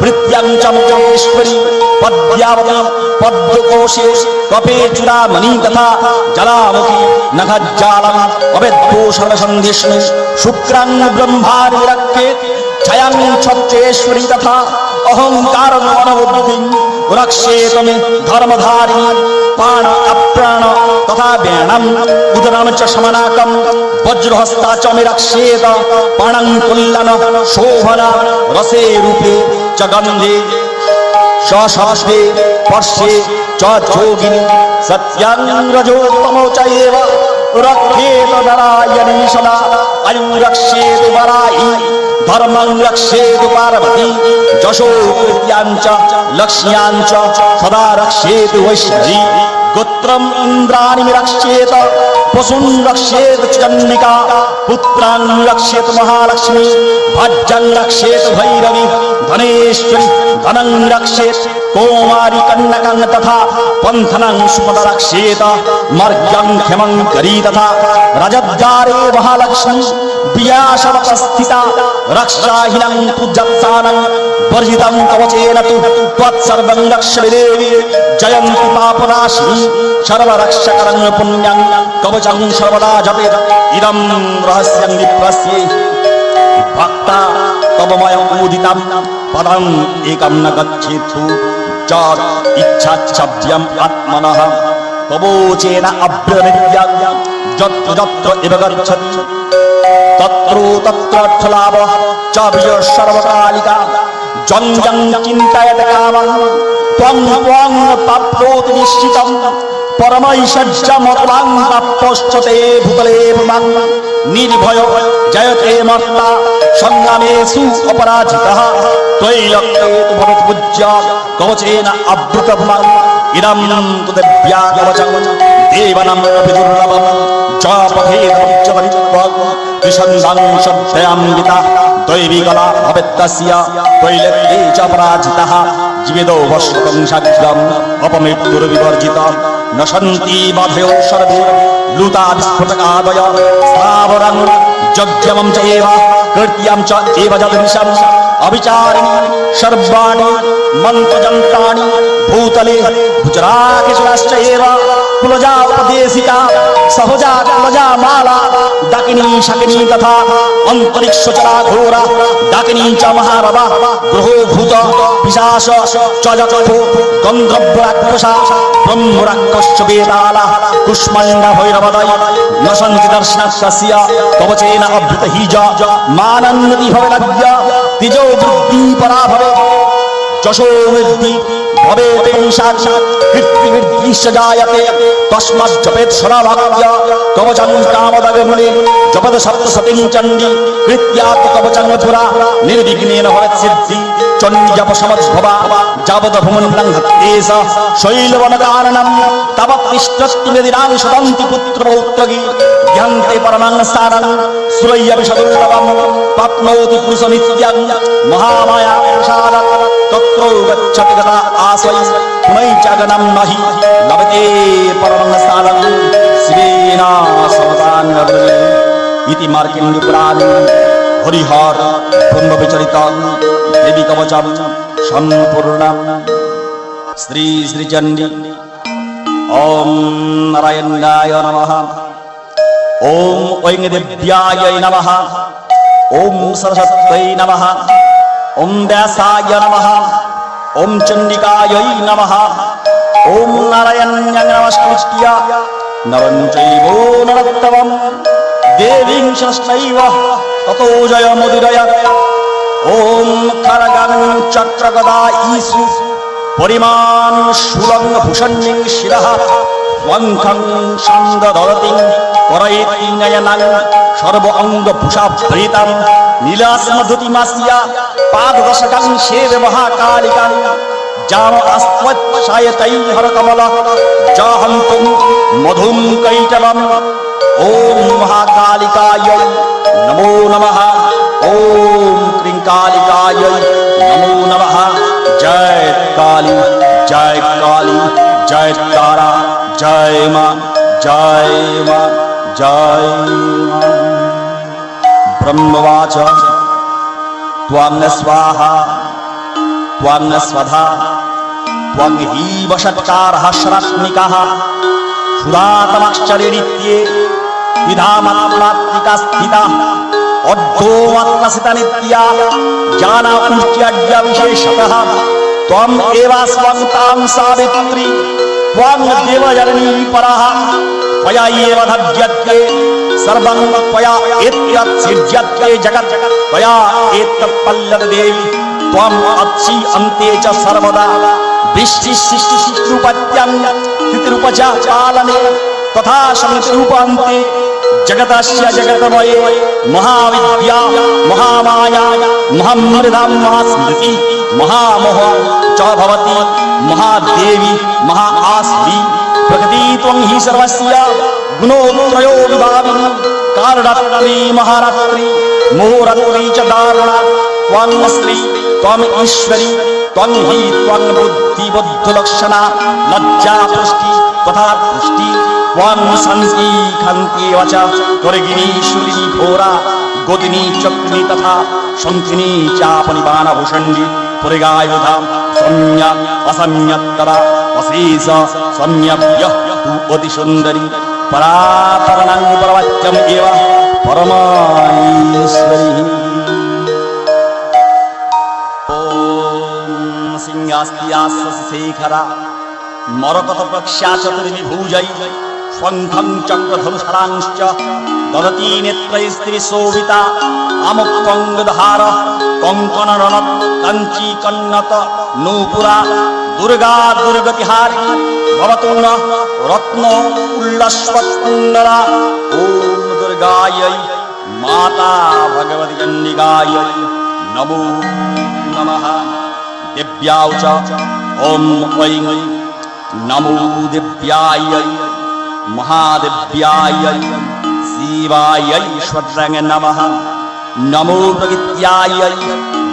भृत्यां च मुखेश्वरी पद्यावती पद्मकोशे कपे चूड़ामणि तथा जलामुखी नखज्जालम् अवेद्भूषणसन्धिष्णु शुक्रं ब्रह्माणि रक्षेत् छयं छत्रेश्वरी तथा अहंकारमनोबुद्धिं रक्षेत मे धर्मधारिणी प्राण अप्राण तथा व्यानम् उदरं च शमनाकं वज्रहस्ता च मे रक्षेत प्राणं कुल्लन शोभन रसे रूपे च गन्धे शशास्ते पर्शे च जोगिनी सत्यं रजोत्तमो च एव रक्षेत नारायणी सदा अयं रक्षेत वराही धर्मं रक्षेत पार्वती जशो कीर्त्यां च लक्ष्म्यां च सदा रक्षेत वैष्णवी गोत्रम् इन्द्राणि रक्षेत पशून् रक्षेत चण्डिका पुत्रान् रक्षेत महालक्ष्मी भाज्यं रक्षेत भैरवी धनेश्वरी धनं रक्षेत कौमारी कन्नकं तथा पन्थनं सुपद रक्षेत मर्ग्यं क्षमं करी तथा रजद्वारे महालक्ष्मी व्यासवतस्थिता रक्षाहीनं पूज्यत्सानं वर्जितं कवचेन तु त्वत्सर्वं रक्षति देवी जयन्ति पापनाशिनी सर्वरक्षकरं पुण्यं कवचं सर्वदा जपेत् इदं रहस्यं विप्रस्य भक्ता तव मया उदितं पदम् एकं न गच्छेत्सु यत् इच्छाच्छब्द्यम् आत्मनः तवोचेन अभ्यनित्यं यत्र यत्र इव गच्छति तत्रो तत्रार्थलाभः च विजयः सर्वकालिका जं जं चिन्तयत कामं त्वं त्वं प्राप्नोति निश्चितं परमैश्वर्यमतुलं प्राप्तश्चते भूतले पुमान् निर्भयो जयते मर्ता संग्रामेषु अपराजितः त्वय्यक्तेतु भवति पूज्य कवचेन आवृतभुमान् इदं तु दिव्या कवचं देवनम् अपि दुर्लभं चापभेदमुच्चतरित्वं त्रिषन्दां शब्दयान्विता दैविकला भवेत्तस्य त्रैलोक्ये च पराजितः जीवेदो वश्रुतं शग्रम् अपमृत्युर्विवर्जितं नशन्ति बाधयो सर्वे लूतादिस्फुटकादय स्थावरं जग्यमं च एव कृत्यं च एव जगदीशम् अविचारिणी सर्वाणि मन्त्रजन्त्राणि भूतले गुजराकेशुराश्च एव कुलजा उपदेशिका सहजा कुलजा माला डाकिनी शकिनी तथा अंतरिक्षचरा घोरा डाकिनी च महारवा ग्रहो भूत पिशाच च जगतो गन्धर्वराक्षसा ब्रह्मराक्षश्च वेताला कुष्माण्ड भैरवदय नशन्ति दर्शनस्य कवचेन अभृतहीज मानन्नति भवेलभ्य तिजो वृद्धि परा भवेत् जशो वृद्धि भवेत् साक्षात् कीर्तिवृद्धिश्च जायते तस्मात् जपेत् सर्वभक्त्या कवचं कामदगमुने जपद सप्तशतीं चण्डी कृत्यात् कवचं मथुरा निर्विघ्नेन भवेत् सिद्धि चण्डी जप समद्भवा जावद भुमण्डलं हत्येष शैलवनकारणं तव तिष्ठत्यदिनानि शतन्ति पुत्रपौत्रगी ध्यान्ते परमं स्थानं सुरय्यविशदुर्लभं प्राप्नोति पुरुषनित्यं महामाया प्रसादं तत्रो गच्छति गता आश्वै पुनैश्चगनं नहि लभते परमं स्थानं शिवेन समदान्यवृणे इति मार्कण्डेयपुराणे हरिहर ब्रह्मविचरितं देवी कवचं सम्पूर्णं श्री श्रीचण्डी ॐ नारायणाय नमः ॐ ऐं देव्यायै नमः ॐ सरस्वत्यै नमः ॐ व्यासाय नमः ॐ चण्डिकायै नमः ॐ नारायण्यं नमस्कृत्य नरं चैव नरोत्तमं देवीं शस्त्रैव ततो जयमुदीरयत् ॐ खड्गं चक्रगदा ईशु परिमां शूलं भूषण्यं शिरः वंखं सन्ददतिं परयति नयनं सर्व अङ्गभूषाभृतं नीलास्मधुतिमास्या पाददशकं सेवे महाकालिकां জাম আস্ত্বচ্ছায়তৈ হরকমল জাহন্তুম মধুম কৈটবম। ওম মহাকালিকায় নমো নমঃ। ওম ক্রিংকালিকায় নমো নমঃ। জয় কালী, জয় কালী, জয় তারা, জয় মা, জয় মা, জয় মা। ব্রহ্মবাচ ত্বং ন স্বাহা ত্বং ন স্বধা ত্বং হীব ষট্কারः শরাত্মিকাः সুধাতমাশ্চর্যনিত্যে বিধামাত্মাত্মিকা স্থিতা অর্ধমাত্মসিতা নিত্যা জ্ঞানা উচ্চার্য বিশেষতঃ ত্বং এবাস্মং তাং সাবিত্রী ত্বং দেবজননী পরঃ त्वया एव धर्यते सर्वं त्वया एतत् सृज्यते जगत् त्वया एतत् पल्लव देवी त्वम् अच्छी अन्ते च सर्वदा वृष्टिसृष्टिरूपत्यां तिथिरूपच पालने तथा संरूपान्ते जगतस्य जगतमये महाविद्या महामाया महामृदा महास्मृति महामोह च भवति महादेवी महाआस्ति प्रकृति त्वं हि सर्वस्य गुणोत्रयो विभाविनी कारणात्मनी महारात्रि मोहरात्रि च दारुणा त्वं स्त्री त्वं ईश्वरी त्वं हि त्वं बुद्धि बुद्धलक्षणा लज्जा पुष्टि तथा पुष्टि त्वं संसी खन्ति वच त्वरगिनी शूलिनी घोरा गोदिनी चक्रिणी तथा शंखिनी चापनि बाणभूषणी पुरिगायुधा सम्य असम्यक्तरा अशेष सम्यव्य तु अति सुंदरी परापरणां परवाच्यम एव परमेश्वरी। ओम सिंहास्त्यास्वशेखरा मरकत प्रक्षा चतुर्विभुजै शंखं चक्रधनुषरांश्च ददती नेत्रैस्त्रिशोभिता आमुक्तंगधार कंकणरणत कंची कन्नत नूपुरा दुर्गा दुर्गतिहारी भवतु न रत्न उल्लस्वत्कुण्डला। ओम दुर्गायै माता भगवती चण्डिकायै नमो नमः। दिव्याौ च ओम ऐं नमो दिव्यायै महादिव्यायै शिवायै ईश्वराय नमः। नमो प्रकृत्यायै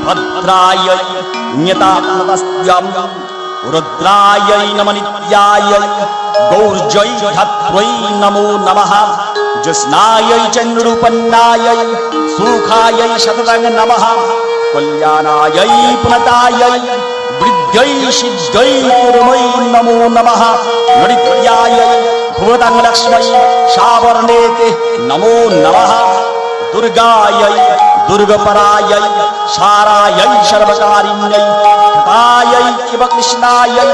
भद्रायै ज्ञतात्मकस्त्यां रुद्रायै नमः नित्यायै गौर्जै धात्र्यै नमो नमः। ज्योत्स्नायै चन्द्ररूपन्नायै सुखायै शतदं नमः। कल्याणायै पुनतायै वृद्ध्यै सिद्ध्यै कुर्मै नमो नमः। नृत्यायै भुवदं लक्ष्मै सावर्णेते नमो नमः। दुर्गायै दुर्गपरायै सारायै सर्वकारिण्यै कृतायै इव कृष्णायै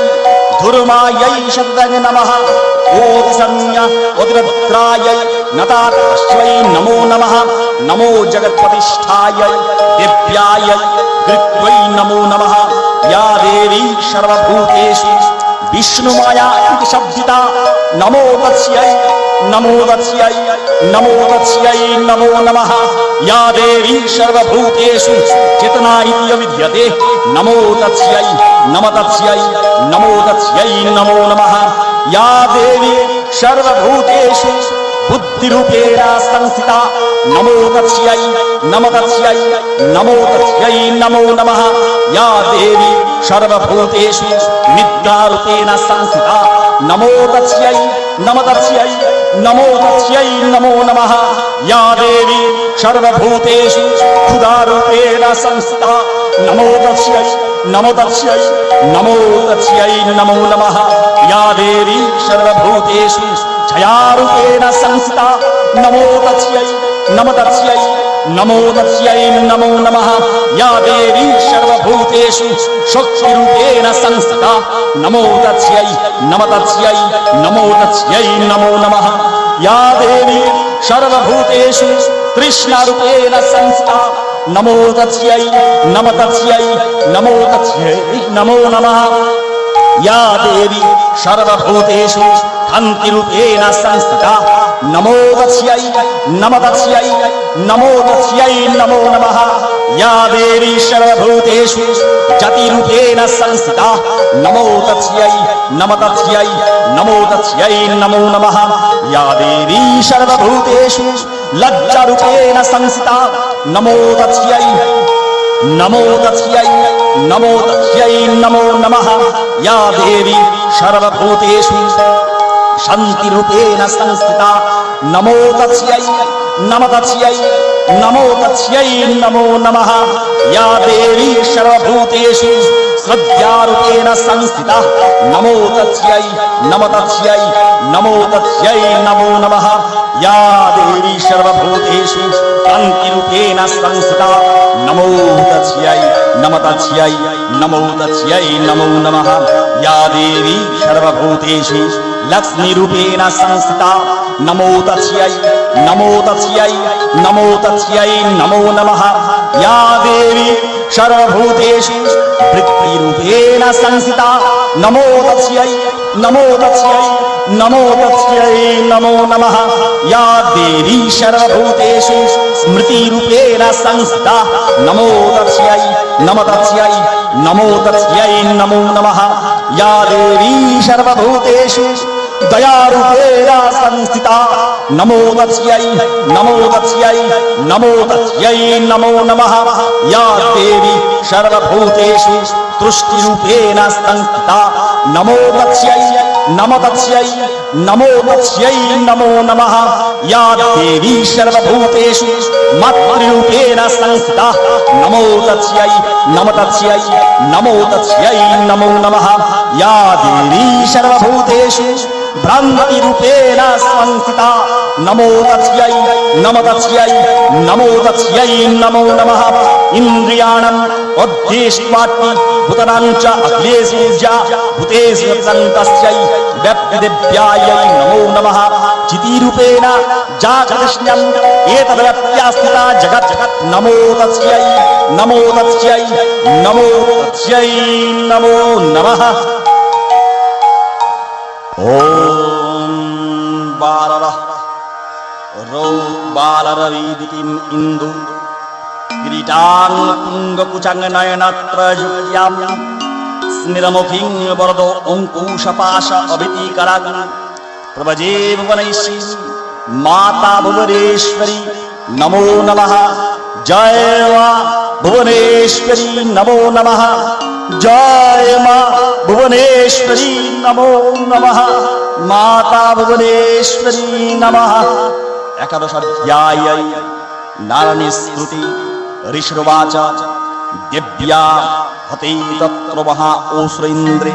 धूर्मायै शतदं नमः। ओतिसंज्ञ ओतिभद्रायै नतातश्वै नमो नमः। नमो जगत्प्रतिष्ठायै दिव्यायै कृत्यै नमो नमः। या देवी सर्वभूतेषु विष्णुमाया इति शब्दिता नमो तस्यै नमो तस्यै नमो तस्यै नमो नमः। या देवी सर्वभूतेषु चेतना इति विद्यते नमो तस्यै नमो तस्यै नमो तस्यै नमो नमः। या देवी सर्वभूतेषु बुद्धिरूपेण संस्थिता नमो तस्यै नमो तस्यै नमो तस्यै नमो नमः। या देवी सर्वभूतेषु निद्रारूपेण संस्थिता नमो तस्यै नमो तस्यै नमो तस्यै नमो नमः। या देवी सर्वभूतेषु क्षुधारूपेण संस्थिता नमो तस्यै नमो तस्यै नमो तस्यै नमो नमः। या देवी सर्वभूतेषु छायारूपेण संस्थिता नमो तस्यै नमो तस्यै नमो तस्यै नमो नमः। या देवी सर्वभूतेषु शक्तिरूपेण संस्थिता नमो तस्यै नमो तस्यै नमो तस्यै नमो नमः। या देवी सर्वभूतेषु तृष्णारूपेण संस्थिता नमो तस्यै नमो तस्यै नमो तस्यै नमो नमः। या देवी सर्वभूतेषु कान्तिरूपेण संस्थिता नमो तस्यै नमो तस्यै नमो तस्यै नमो नमः। या देवी सर्वभूतेषु जतिरूपेण संस्थिता नमो तस्यै नमो तस्यै नमो तस्यै नमो नमः या देवी सर्वभूतेषु लज्जारूपेण संस्थिता नमो तस्यै नमो तस्यै नमो तस्यै नमो नमः या देवी सर्वभूतेषु शान्तिरूपेण संस्थिता नमो तस्यै नमो तस्यै नमो तस्यै नमो नमः या देवी सर्वभूतेषु श्रद्धारूपेण संस्थिता नमो तस्यै नमो तस्यै नमो तस्यै नमो नमः या देवी सर्वभूतेषु कान्तिरूपेण संस्थिता नमो तस्यै नमो तस्यै नमो तस्यै नमो नमः या देवी सर्वभूतेषु लक्ष्मीरूपेण संस्थिता नमो तस्यै नमो तस्यै नमो तस्यै नमो नमः या देवी सर्वभूतेषु वृत्तिरूपेण संस्थिता नमो तस्यै नमो तस्यै नमो तस्यै नमो नमः या देवी सर्वभूतेषु स्मृतिरूपेण संस्थिता नमो तस्यै नमो तस्यै नमो तस्यै नमो नमः या देवी सर्वभूतेषु दयारूपेण संस्थिता नमो तस्यै नमो तस्यै नमो तस्यै नमो नमः या देवी सर्वभूतेषु तुष्टिरूपेण संस्थिता नमो तस्यै नमो तस्यै नमो तस्यै नमो नमः या देवी सर्वभूतेषु मातृरूपेण संस्थिता नमो तस्यै नमो तस्यै नमो तस्यै नमो नमः या देवी सर्वभूतेषु भ्रान्तिरूपेण संस्थिता नमो तस्यै नमो तस्यै नमो तस्यै नमो नमः इन्द्रियाणाम् अध्येष्टात्ति भूतानां च अखिलेषु भूतेषु तस्यै व्याप्तिदेव्यायै नमो नमः चितिरूपेण जागृष्ण्यम् एतद्व्याप्त्यास्थिता जगत् नमो तस्यै नमो तस्यै नमो तस्यै नमो नमः ॐ बालरः रौ बालरविदितिम् इन्दु किरीटां पुङ्गकुचां नयनत्रयुक्त्यां स्निरमुखीं वरदो अङ्कुशपाश अभितिकरां प्रभजे भुवनैषी माता भुवनेश्वरी नमो नमः जय मा भुवनेश्वरी नमो नमः जय मा भुवनेश्वरी नमो नमः माता भुवनेश्वरी नमः एकादश अध्याये नारायणी स्तुति ऋषिर्वाच दिव्या हते तत्र महा ओश्रेन्द्रे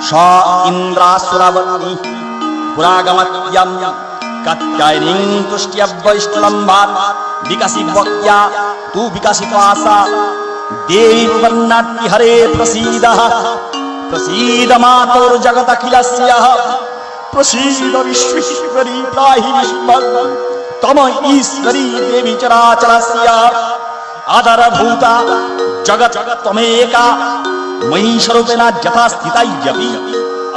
स इन्द्रासुरवती पुरागमत्यं कात्यायनीं तुष्ट्यवैष्णवम्बात् विकसितवक्त्या तु विकसितासा देवी वन्नाट्ति हरे प्रसीदः प्रसीद मातुर्जगदखिलस्य प्रसीद विश्वेश्वरी त्राहि विश्वं तम ईश्वरी देवी चराचरस्य आधारभूता जगत् त्वमेका मयि स्वरूपेण यथा स्थिता यपि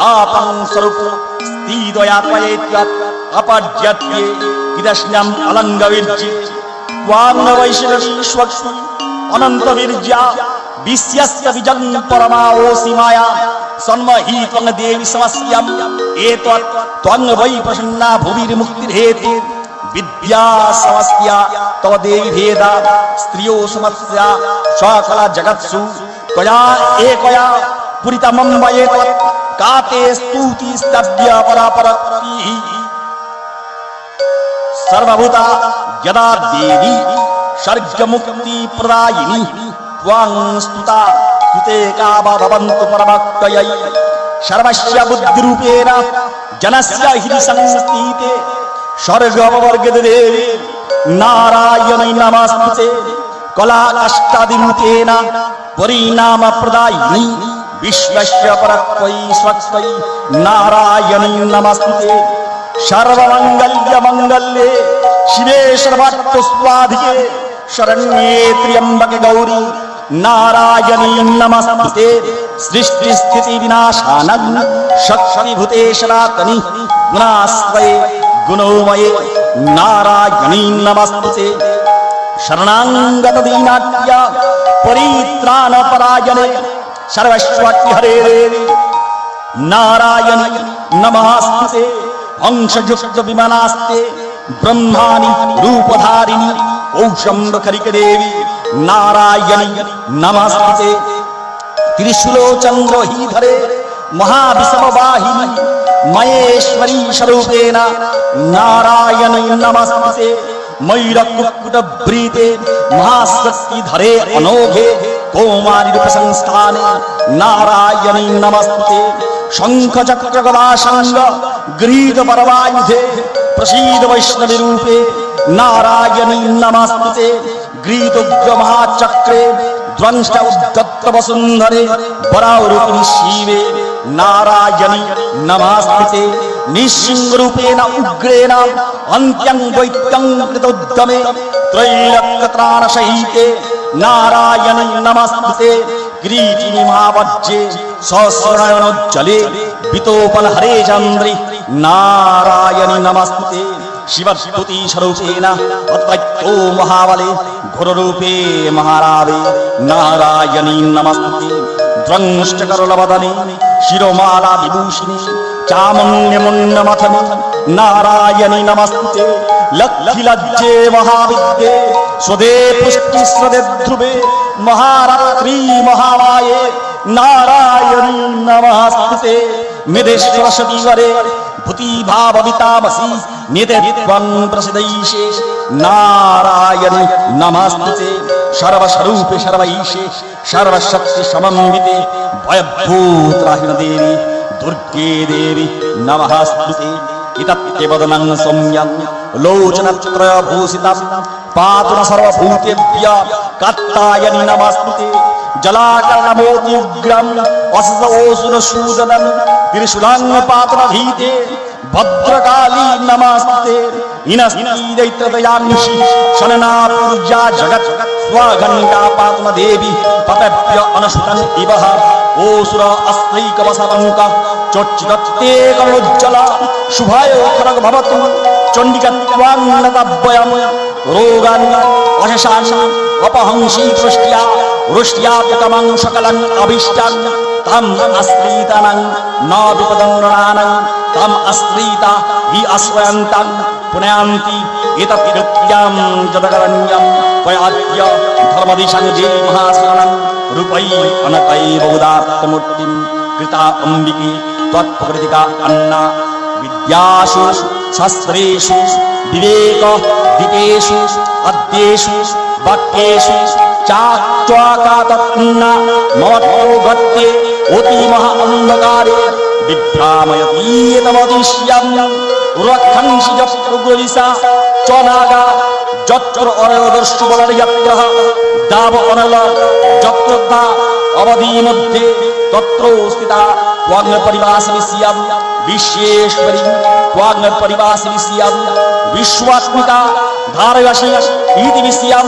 आपं स्वरूप स्थितया त्वयेत्यात् अपद्यत्ये किदस्न्यम् अलङ्गविर्जि त्वां वैष्णवी स्वक्ष्मी अनन्तवीर्या विश्यस्य विजं परमाओसि माया सन्मही त्वं देवी समस्याम् एतत् त्वं वै प्रसन्ना भुविर्मुक्तिर्हेतु विद्या समस्या तव देवी भेदा स्त्रियो समस्या सकला जगत्सु त्वया एकया पुरितमं वयेतत् काते स्तुति स्तव्य परापरतिः सर्वभूता यदा देवी सर्गमुक्ति प्रदायिनी त्वां स्तुता स्तुते का भवन्तु परमक्तयै सर्वस्य बुद्धिरूपेण जनस्य हृदि संस्थिते स्वर्गवर्गदेवे नारायणै नमस्ते कला अष्टादिरूपेण परिणाम प्रदायिनी विश्वस्य परत्वै स्वस्त्वै नारायणै नमस्ते सर्वमङ्गल्य मङ्गल्ये शिवे सर्वार्थस्वाधिके शरण्ये त्र्यम्बके गौरी नारायणी नमस्ते सृष्टि स्थिति विनाशानं शक्तिभूते सनातनी गुणास्वये गुणोमये नारायणी नमस्ते শরণাঙ্গত দীনাট্য পরিত্রাণ পরায়ণে সর্বস্বতি হরে নারায়ণী নমস্তে হংসযুক্ত বিমানাস্তে ব্রহ্মাণি রূপধারিণী ঔষম্বখরিকে দেবী নারায়ণী নমস্তে ত্রিশূলচন্দ্রহীধরে মহাবিষমবাহিনী মহেশ্বরী স্বরূপেণ নারায়ণী নমস্তে ময়ূরকুক্কুটভৃতে মহাশক্তিধরে অনৌঘে কৌমারী রূপসংস্থানে নারায়ণী নমস্তে শঙ্খচক্রগদাসঙ্গ গৃহীত পরমায়ুধে প্রসীদ বৈষ্ণবী রূপে নারায়ণী নমস্তে গৃহীতোগ্র মহাচক্রে ধ্বংস উদ্ধত্ত বসুন্ধরে বরাহরূপিণী শিবে নারায়ণী নমস্তে নিঃসিংহরূপেণ উগ্রেণ অন্ত্যং দৈত্যং কৃতোদ্যমে ত্রৈলোক্যত্রাণসহিতে নারায়ণী নমস্তে কিরীটিনী মহাবজ্রে সহস্রনয়নোজ্জ্বলে বিতোপন হরে চন্দ্রে নারায়ণী নমস্তে শিবস্তুতি স্বরূপেণ অদ্বৈতো মহাবলে ঘোররূপে মহারাবে নারায়ণী নমস্তে দ্রংষ্টকরলবদনে শিরোমালা বিভূষিণী চামুণ্ড্যমুণ্ডমথনে নারায়ণী নমস্তে লক্ষ্মীলজ্জে মহাবিদ্যে স্বদে পুষ্টি স্রদে ধ্রুবে মহারাত্রি মহামায়ে নারায়ণী নমস্তে মেদে সরস্বতী বরে ভূতি ভাববিতামসি নিতে ত্বং প্রসিদৈষে নারায়ণী নমস্তে সর্বস্বরূপে সর্বৈষে সর্বশক্তি সমন্বিতে ভয়ভূত্রাহিণ দেবী দুর্গে দেবী নমস্তুতে ইতত্যবদনং সৌম্যং লোচনত্রয়ভূষিতং পাতু ন সর্বভূতেভ্য কাত্যায়নী নমস্তুতে জলাকর্ণমোতিউগ্রম অসুরসূদনং ত্রিশূলাং পাতু ন ভীতে ভদ্রকালী নমস্তে ইনস্তিদৈত্যদয়াংশি শননাপূর্যা জগৎ স্বঘণ্টা পাতু ন দেবী পতভ্য অনুসুতং ইবঃ ওসুর অস্ত্রৈকবসবঙ্ক চোচ্চিদত্তে কমলোজ্জ্বলা শুভায় খরগ ভবতু চণ্ডিকা ত্বাং নতভ্যয়ং রোগান অশেষান অপহংসী পৃष्ट्या রুष्ट्याप्यতমং সকলং অভীষ্টাং তম আশ্রিতানাং ন বিপদং নৃণানাং তম আশ্রিতা হি আশ্রয়ন্তাং পুনয়ান্তি এতৎকৃত্যং যদকরণ্যং ত্বয়াদ্য ধর্মদিশং যে মহাশरणं রূপৈ অনকৈ বহুদাত্মূর্তিং কৃতা অম্বিকে ত্বৎপ্রকৃতিকা অন্না বিদ্যাসু শাস্ত্রেষু বিবেক দিকেষু অদ্যেষু বাক্যেষু চাক্ষ্বাকাতন্না মমতো গত্যে অতি মহা অন্ধকারে বিভ্রাময়তীতমদিশ্যং রক্ষংসি যত্রগুলিসা চনাগা যত্র অনয়দর্শু বলয়ত্রঃ দাব অনল যত্রদা অবধি মধ্যে তত্র স্থিতা ত্বং পরিবাসমিষ্যং বিশ্বেশ্বরী ত্বং পরিবাসমিষ্যং বিশ্বস্মিতা ধারয়সি ইতি বিষ্যং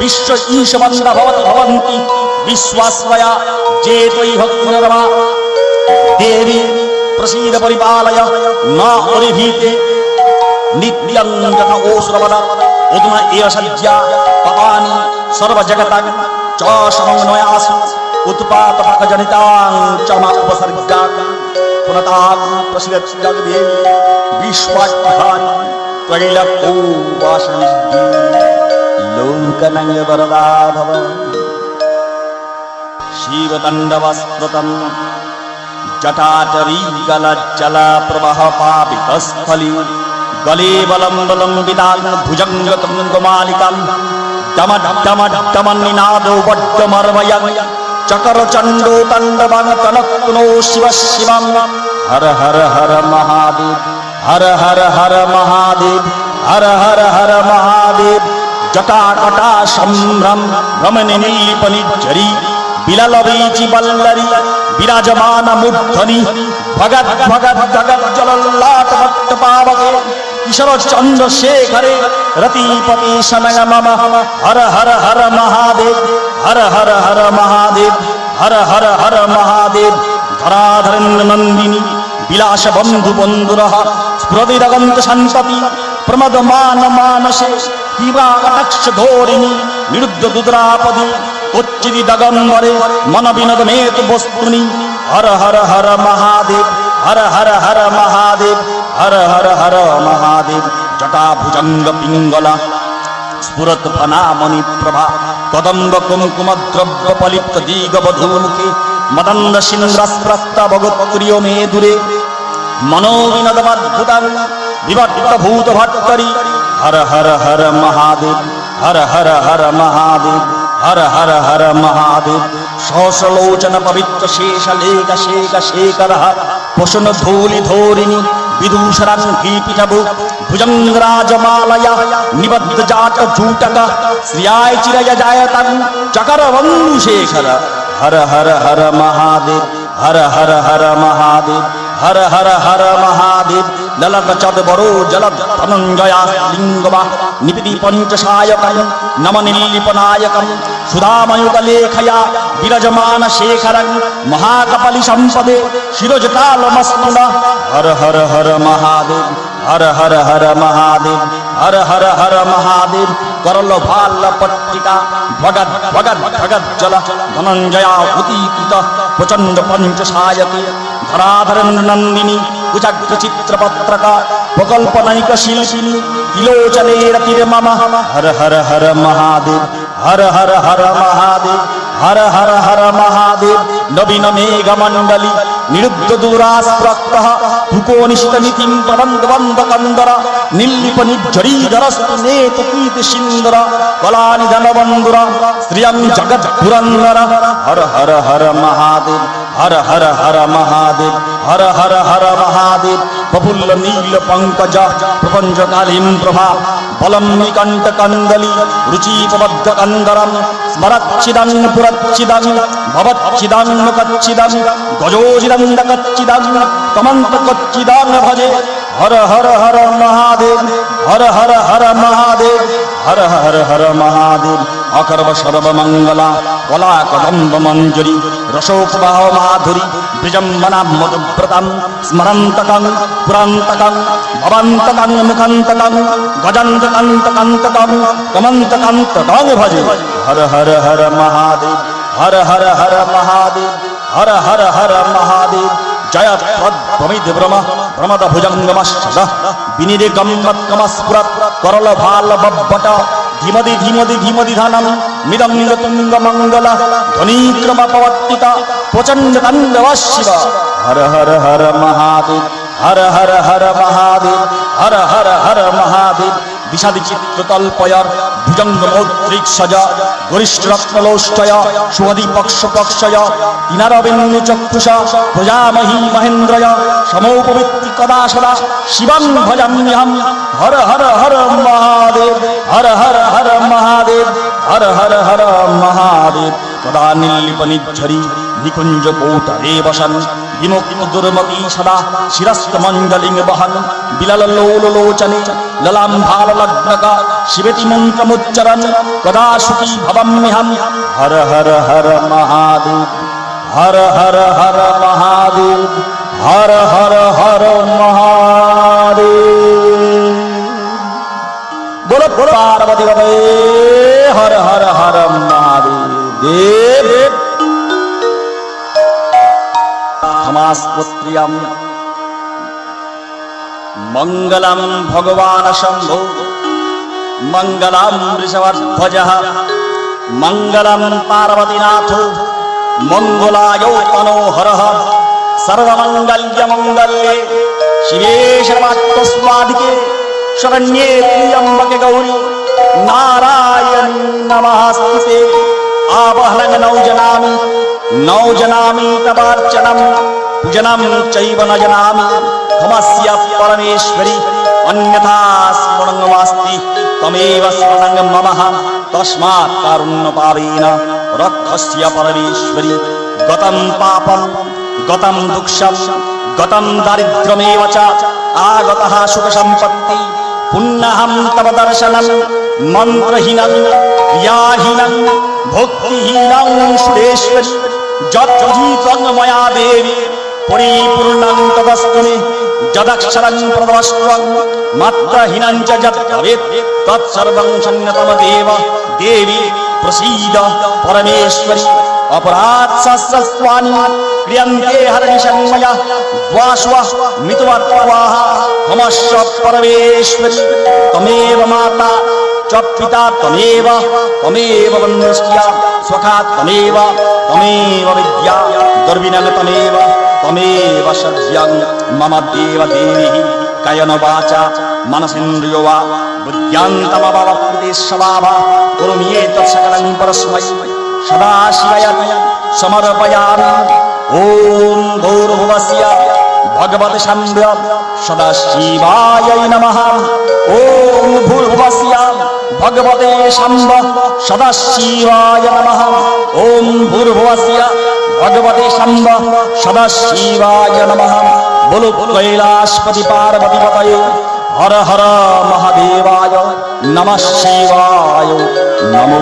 বিশ্ব ঈশবন্ধ ভবতি ভবন্তি বিশ্বস্ময়া যে ত্বয়ি ভক্তির্মা দেবী প্রসীদ পরিপালয় ন অরিভীতে নিত্যং যথা ওষুরবদ উদ্ম এవ সজ্জা পাপানি সর্বজগতাং চ সমন্বয়াসু উৎপাতপকজনিতাং চ মা উপসর্গাং পুনতাং প্রসীদ জগদেবী বিশ্বস্থানি ত্বৈলক্যো বাসনিদ্যি লোকনং বরদা ভব শিবতাণ্ডবস্ত্রতম জটাটরী গলজ্জলা প্রবাহ পাবিতস্থলী গলে বলম বলম্বিতাং ভুজঙ্গতুঙ্গমালিকাং ডমডমডমনিনাদো বড্ডমর্ময়ং চকরচণ্ডো তাণ্ডবং তনক্তুনো শিব শিবং হর হর হর মহাদেব হর হর হর মহাদেব হর হর হর মহাদেব জটাকটা সম্ভ্রম রমণী নীলপনিজ্জরি বিলালবীচি বল্লরি বিরাজমান মূর্ধনি ভগৎ ভগৎ জগৎ জলল্লাট ভট্ট পাবকে কিশোর চন্দ্রশেখরে রতিপতি শনয় মম হর হর হর মহাদেব হর হর হর মহাদেব হর হর হর মহাদেব ধরাধরেন্দ্র নন্দিনী বিলাস বন্ধু বন্ধুরঃ স্ফুরতিরগন্ত সন্ততি প্রমদমান মানসে কিবাকটাক্ষ ধোরিণী নিরুদ্ধ দুদ্রাপদী কচ্চিদি দগম্বরে মন বিনোদ মেত বস্তুনি হর হর হর মহাদেব হর হর হর মহাদেব হর হর হর মহাদেব জটা ভুজঙ্গ পিঙ্গলা স্ফুরত ফনামণি প্রভা কদম্ব কুমকুম দ্রব্য পলিপ্ত দিগবধূমুখে মদন্দ সিন্দ্রস্প্রস্ত ভগৎপ্রিয় মে দূরে মনোবিনোদমদ্ভুতং বিভক্ত ভূত ভট্টরি হর হর হর মহাদেব হর হর হর মহাদেব হর হর হর মহাদেব সহস্রলোচন পবিত্র শেষ লেখ শেখ শেখর পোষণ ধূলি ধোরিণী বিদূষরাং ভীপিঠভু ভুজঙ্গরাজমালয়া নিবদ্ধ জাত জূটক শ্রিয়ায় চিরয় জায়তং চকর বন্ধু শেখর হর হর হর মহাদেব হর হর হর মহাদেব হর হর হর মহাদেব ললক চদ বড় জলদ ধনঞ্জয়া লিঙ্গমা নিপিতি পঞ্চসায়কম নম নীলিপনায়কম সুধাময়ুত লেখয়া বিরাজমান শেখরং মহাকপালি সম্পদে শিরোজতালমস্তুন হর হর হর মহাদেব হর হর হর মহাদেব হর হর হর মহাদেব করল ভাল পট্টিকা ভগৎ ভগৎ ভগৎ জল ধনঞ্জয়া উদীপিত প্রচণ্ড পঞ্চসায়কে ধরাধরেন্দ্র নন্দিনী কুচাগ্র চিত্রপত্রকা প্রকল্পনৈক শিল্পিনী তিলোচনের তীরে মম হর হর হর মহাদেব হর হর হর মহাদেব হর হর হর মহাদেব নবীন মেঘমণ্ডলী নিরুদ্ধ দূরাস্প্রক্ত হুকোনিষ্ঠ নীতিং প্রবন্ধ বন্ধ কন্দর নীলিপ নির্ঝরীধরস্তু নেত কীত সিন্দর কলানি ধনবন্ধুর শ্রিয়ং জগৎ পুরন্দর হর হর হর মহাদেব হর হর হর মহাদেব হর হর হর মহাদেব প্রফুল্ল নীল পঙ্কজ প্রপঞ্চ কালীম প্রভা বলম নিকণ্ঠ কন্দলি রুচিপবদ্ধ কন্দরম স্মরচ্ছিদং পুরচ্ছিদং ভবচ্ছিদং মুখচ্ছিদং গজোজিদঙ্গচ্ছিদং তমন্ত কচ্ছিদং ভজে হর হর হর মহাদেব হর হর হর মহাদেব হর হর হর মহাদেব অকর্ব সর্বমঙ্গলা কলা কদম্ব মঞ্জরি রসোপবাহ মাধুরী বিজম্বনা মধুব্রতম স্মরন্তকং পুরান্তকং ভবন্তকং মুখন্তকং গজন্তকন্তকন্তকং কমন্তকন্তকং ভজে হর হর হর মহাদেব হর হর হর মহাদেব হর হর হর মহাদেব জয় প্রমিদ ব্রহ্ম প্রমদ ভুজঙ্গমস্য বিনিরে গম্মৎকমস্ফুরৎ করল ভাল বব্বট ধীমদি ধীমদি ধীমদি ধানম মৃদঙ্গ তুঙ্গ মঙ্গল ধ্বনিক্রম পবর্তিত প্রচণ্ড তাণ্ডব শিব হর হর হর মহাদেব হর হর হর মহাদেব হর হর হর মহাদেব বিষাদি চিত্রতল্পয়র ভুজঙ্গ মৌত্রিক সজ গরিষ্ঠ রত্নলোষ্টয় সুমদি পক্ষ পক্ষয় তিনারবিন্দু চক্ষুষ প্রজামহী মহেন্দ্রয় সমৌপবিত্তি কদা সদা শিবং ভজাম্যহম হর হর হর মহাদেব হর হর হর মহাদেব হর হর হর মহাদেব কদা নীলিপ নির্ঝরি নিকুঞ্জ কৌটরে বসন বিমুক্ত দুর্মতি সদা শিরস্ত মঞ্জলিং বহন বিলাল লোচনে ললাম ভাল লগ্নক শিবেতি মন্ত্রমুচ্চরণ কদা সুখী ভবম্যহম হর হর হর মহাদেব হর হর হর মহাদেব হর হর হর মহাদেব बोलो पार्वती पते हर हर हर महादेव समास्पुत्र्यं मंगलम भगवान शंभो मंगलम वृषभध्वजः मंगलम पार्वतीनाथो मंगलायो तनोहरः सर्वमंगल्य मंगल्ये शिवे सर्वात्मस्वादिके शरण्ये त्र्यंबके गौरी नारायणी नमस्ते आवहनं नौ जनामि तवार्चनं पूजनं चैव न जनामि खमस्य परमेश्वरी अन्यथा स्मरणमास्ति तमेव शरणं मम तस्मात् कारुण्यपावेन रक्षस्य परमेश्वरी गतं पापं गतं दुःखं गतं दारिद्र्यमेव च आगतः सुखसम्पत्ति पुण्यहं तव दर्शनं मन्त्रहीनं क्रियाहीनं भक्तिहीनं सुरेश्वरी जत्जीतं मया देवी পরিপূর্ণাং তদস্তুমি যদক্ষরং প্রদবস্ত্বং মাত্রাহীনং চ যৎ ভবেৎ তৎসর্বং সন্ন্যতম দেব দেবী প্রসীদ পরমেশ্বরী অপরাধ সহস্রস্ত্বানি ক্রিয়ন্তে হরনিশং ময়া দ্বাশ্বঃ মিতুমত্বাহ তমস্য পরমেশ্বরী তমেব মাতা চ পিতা তমেব তমেব বন্যস্য स्वखा तमेव तमेव विद्या दुर्विनग तमेव तमेव सद्यं मम देव देवी कायेन वाचा मनसेन्द्रियो वा बुद्ध्यान्तमवकृते स्वभावा करोमि एतत् सकलं परस्मै सदाशिवाय समर्पयामि ॐ भूर्भुवस्य भगवते शम्भ सदाशिवाय नमः ॐ भूर्भुवस्य भगवते शम्भ सदाशिवाय नमः ॐ भूर्भुवस्य भगवते शम्भ सदाशिवाय नमः बोलो कैलाशपति पार्वती पतये हर हर महादेवाय नमः शिवाय नमो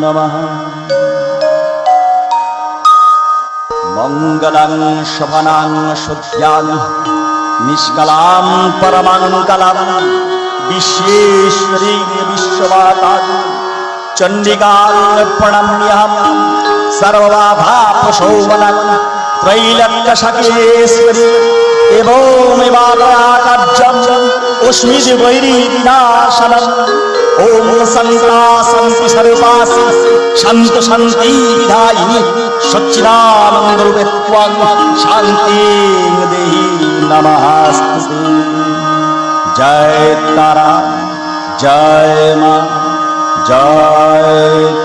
नमः मंगलं शोभनं शुद्ध्यां निष्कलां परमङ्गलं विश्वेश्वरी विश्वमाता चण्डिकां प्रणम्यहं सर्वबाधापशोभनं त्रैलोक्यशकेश्वरी एवमेवाकार्यम् उष्मिदिवैरिविनाशनम् ॐ सन्ता सन्ति सर्वासि शान्त शान्ति विधायिनि सच्चिदानन्दरूपे त्वां शान्तिं देहि नमस्ते। जय तारा जय मां जय